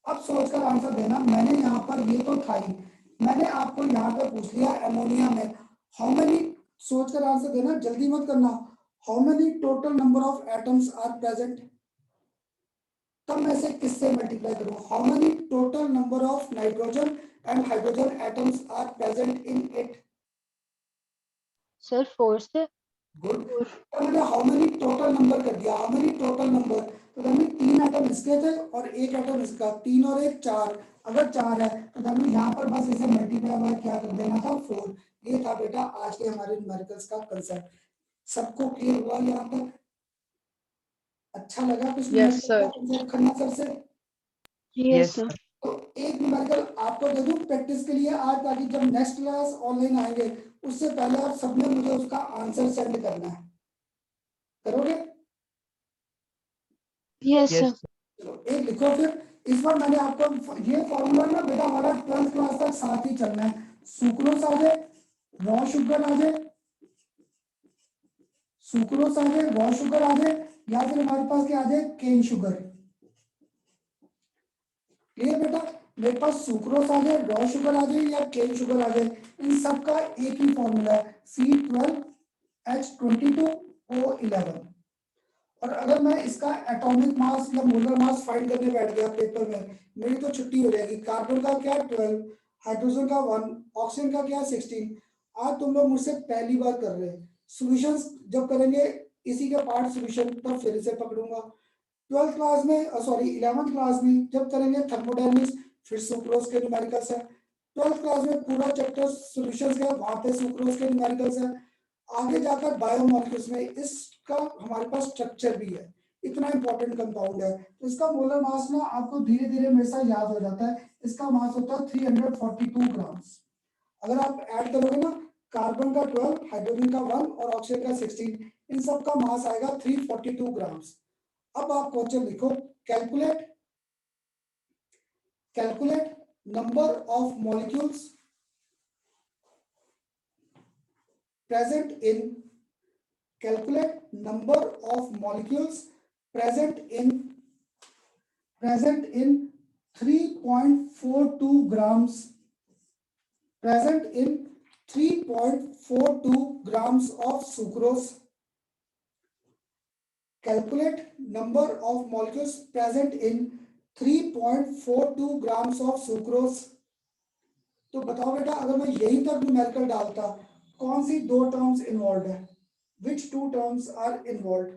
अब सोचकर आंसर देना, मैंने यहाँ पर ये तो था ही, मैंने आपको यहाँ पे पूछ लिया अमोनिया में हाउ मेनी, सोचकर आंसर देना, जल्दी मत करना। How many total number of atoms are present? तब मैं इसे किससे मल्टीप्लाई करूं? How many total number of nitrogen and hydrogen atoms are present in it? Sir 4 से गुड। तो मैंने हाउ मेनी टोटल नंबर कर दिया, हाउ मेनी टोटल नंबर, तो दैट 3 एटम इसके थे और 1 एटम इसका, 3 और 1 4, अगर 4 है तो दैट यहाँ पर बस इसे मल्टीप्लाई बाय क्या कर देना था 4। ये था बेटा आज के हमारे न्यूमेरिकल्स का कंसेप्ट। सबको क्लियर हुआ यहाँ तक? अच्छा लगा कुछ Yes, न्यूमेरिकल का sir. कंसेप्ट करना सर से? Yes yes sir. तो एक न्यूमेरिकल आपको दे दूं प्रैक्टिस के लिए आज, ताकि जब नेक्स्ट क्लास ऑनलाइन आएंगे उससे पहले आप सबने मुझे उसका आंसर सेंड करना है, करोगे? Yes yes sir. चलो एक लिखो फिर। इस बार मैंने आपको ये फॉर्मूला ना बेटा हमारा 12th क्लास तक साथ ही चलना है। सुक्रोज आ जाए, रॉ शुगर आ जाए, सुक्रोज आ जाए, रॉ शुगर आ जाए, या फिर हमारे पास क्या आ जाए, केन शुगर। क्लियर बेटा? मेरे पास सुक्रोज आ जाए, रॉ शुगर आ जाए या केन शुगर आ जाए, इन सब का एक ही फॉर्मूला है, C12H22O11। और अगर मैं इसका एटॉमिक मास या मोलर मास फाइंड करने बैठ गया पेपर में, मेरी तो छुट्टी हो जाएगी। कार्बन का क्या 12, हाइड्रोजन का 1, ऑक्सीजन का क्या 16। आज तुम लोग मुझसे पहली बार कर रहे हैं, सॉल्यूशंस जब करेंगे इसी के पार्ट सॉल्यूशन तब फिर से पकड़ूंगा। 12th क्लास में सॉरी 11th क्लास में जब करेंगे थर्मोडायनेमिक्स, फिर सुक्रोज के न्यूमेरिकल्स है। 12th क्लास में पूरा चैप्टर सॉल्यूशंस का, वहां पे सुक्रोज के न्यूमेरिकल्स है। आगे जाकर बायोमॉलिक्यूल्स में इसका हमारे पास स्ट्रक्चर भी है, इतना इंपॉर्टेंट कंपाउंड है। तो इसका मोलर मास ना आपको धीरे धीरे हमेशा याद हो जाता है। इसका मास होता है 342 ग्राम्स। अगर आप ऐड करोगे ना, कार्बन का 12, हाइड्रोजन का 1 और ऑक्सीजन का 16, इन सब का मास आएगा 342 ग्राम्स। अब आप क्वेश्चन लिखो, calculate calculate number of molecules present in calculate number of molecules present in 3.42 grams, present in 3.42 grams of sucrose. Calculate number of molecules present in 3.42 grams of sucrose. तो बताओ बेटा अगर मैं यहीं तक न्यूमेरिकल डालता, कौन सी दो टर्म्स इन्वॉल्व है? Which two terms are involved?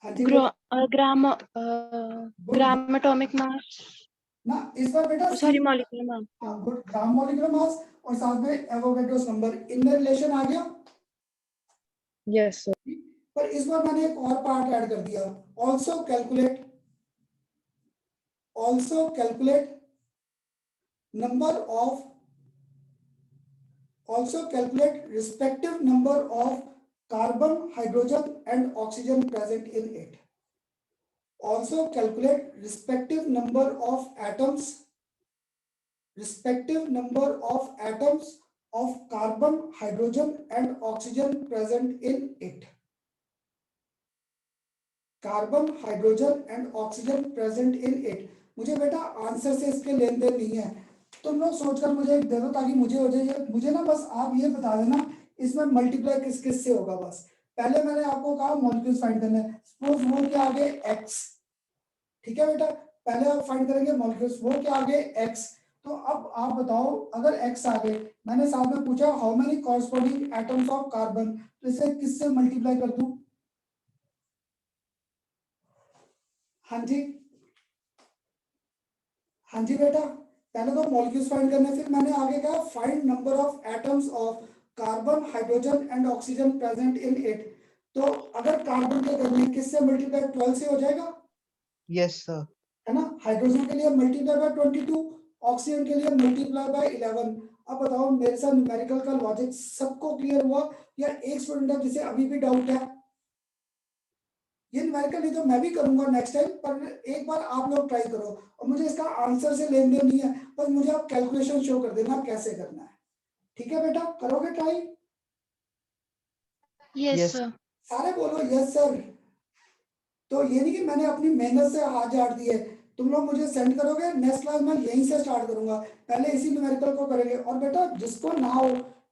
हाँ जी बेटा, ग्राम एटॉमिक मास, ना इस बार बेटा sorry molecular mass. Good, gram molecular mass और साथ में एवोगैड्रोस नंबर, इनमें रिलेशन आ गया। Yes, sir. पर इस बार मैंने एक और पार्ट ऐड कर दिया, also calculate number of also calculate respective number of carbon, hydrogen and oxygen present in it. Also calculate respective number of atoms of carbon, hydrogen and oxygen present in it. Carbon, hydrogen and oxygen present in it. मुझे बेटा answer से इसके लेन then नहीं है, तुम लोग सोचकर मुझे दे दो ताकि मुझे हो जाए। मुझे ना बस आप ये बता देना इसमें मल्टीप्लाई किस किस से होगा। बस पहले मैंने आपको कहा मॉलिक्यूल्स फाइंड करने, सपोज वो क्या आगे x, ठीक है बेटा, पहले आप फाइंड करेंगे मॉलिक्यूल्स, वो क्या आगे x। तो अब आप बताओ अगर x आगे, मैंने साथ में पूछा how many corresponding atoms of carbon, तो इसे किससे मल्टीप्लाई कर दूं? हाँ जी, हाँ जी बेटा, पहले तो मॉलिक्यूल्स फाइंड करने, फिर मैंने आगे कहा find number of atoms of carbon, hydrogen and oxygen present in it. तो अगर कार्बन के करने किससे मल्टीप्लाई, 12 से हो जाएगा, यस सर। है ना। हाइड्रोजन के लिए मल्टीप्लाई बाय 22, ऑक्सीजन के लिए मल्टीप्लाई बाय 11। अब बताओ मेरे साथ न्यूमेरिकल का लॉजिक सबको क्लियर हुआ या एक स्टूडेंट है जिसे अभी भी डाउट है? ये न्यूमेरिकल नहीं तो मैं भी करूंगा नेक्स्ट टाइम, पर एक बार आप लोग ट्राई करो और मुझे इसका आंसर से लेन देन नहीं है, बस मुझे आप कैलकुलेशन शो कर देना कैसे करना है। ठीक है बेटा, करोगे ट्राई? Yes Yes. सर। सारे बोलो यस सर। तो ये नहीं कि मैंने अपनी मेहनत से हाथ झाड़ दिए, तुम लोग मुझे सेंड करोगे, नेक्स्ट क्लास मैं यहीं से स्टार्ट करूंगा, पहले इसी न्यूमेरिकल को करेंगे। और बेटा जिसको ना हो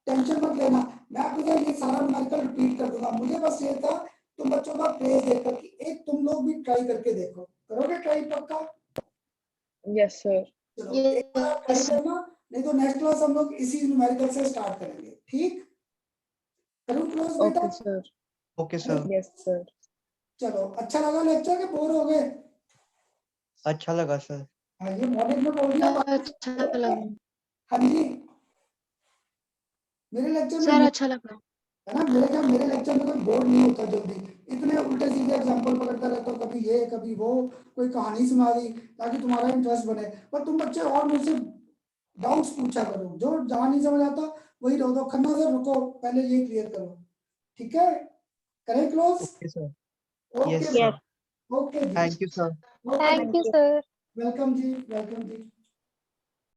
टेंशन मत लेना, मैं तुझे ये सारा न्यूमेरिकल रिपीट कर दूंगा। मुझे बस ये था तुम बच्चों का प्रेज देखकर कि एक तुम लोग भी ट्राई करके देखो, करोगे ट्राई पक्का? Yes, sir. चलो एक बार ट्राई Yes. करना, नहीं तो नेक्स्ट क्लास हम लोग इसी न्यूमेरिकल से स्टार्ट करेंगे, ठीक? करूँ क्लोज बेटा? Okay, sir. Okay sir, Yes, sir. चलो अच्छा लगा लेक्चर के बोर हो गए? अच्छा लगा सर। हाँ ये मॉर्निंग में बोल दिया अच्छा लगा हाँ जी मेरे लेक्चर सर, में अच्छा लगा। है ना, मेरे लेक्चर में कोई बोर नहीं होता जल्दी, इतने उल्टे सीधे एग्जांपल पकड़ता रहता हूँ, कभी ये कभी वो, कोई कहानी सुना दी ताकि तुम्हारा इंटरेस्ट बने। पर तुम बच्चे और मुझसे डाउट्स पूछा करो, जो जहाँ नहीं समझ आता वही रहो दो। खन्ना सर रुको, पहले ये क्लियर करो, ठीक है? करें close? Okay sir, okay yes sir, okay thank you sir. Okay Thank you, sir. Welcome ji, welcome ji.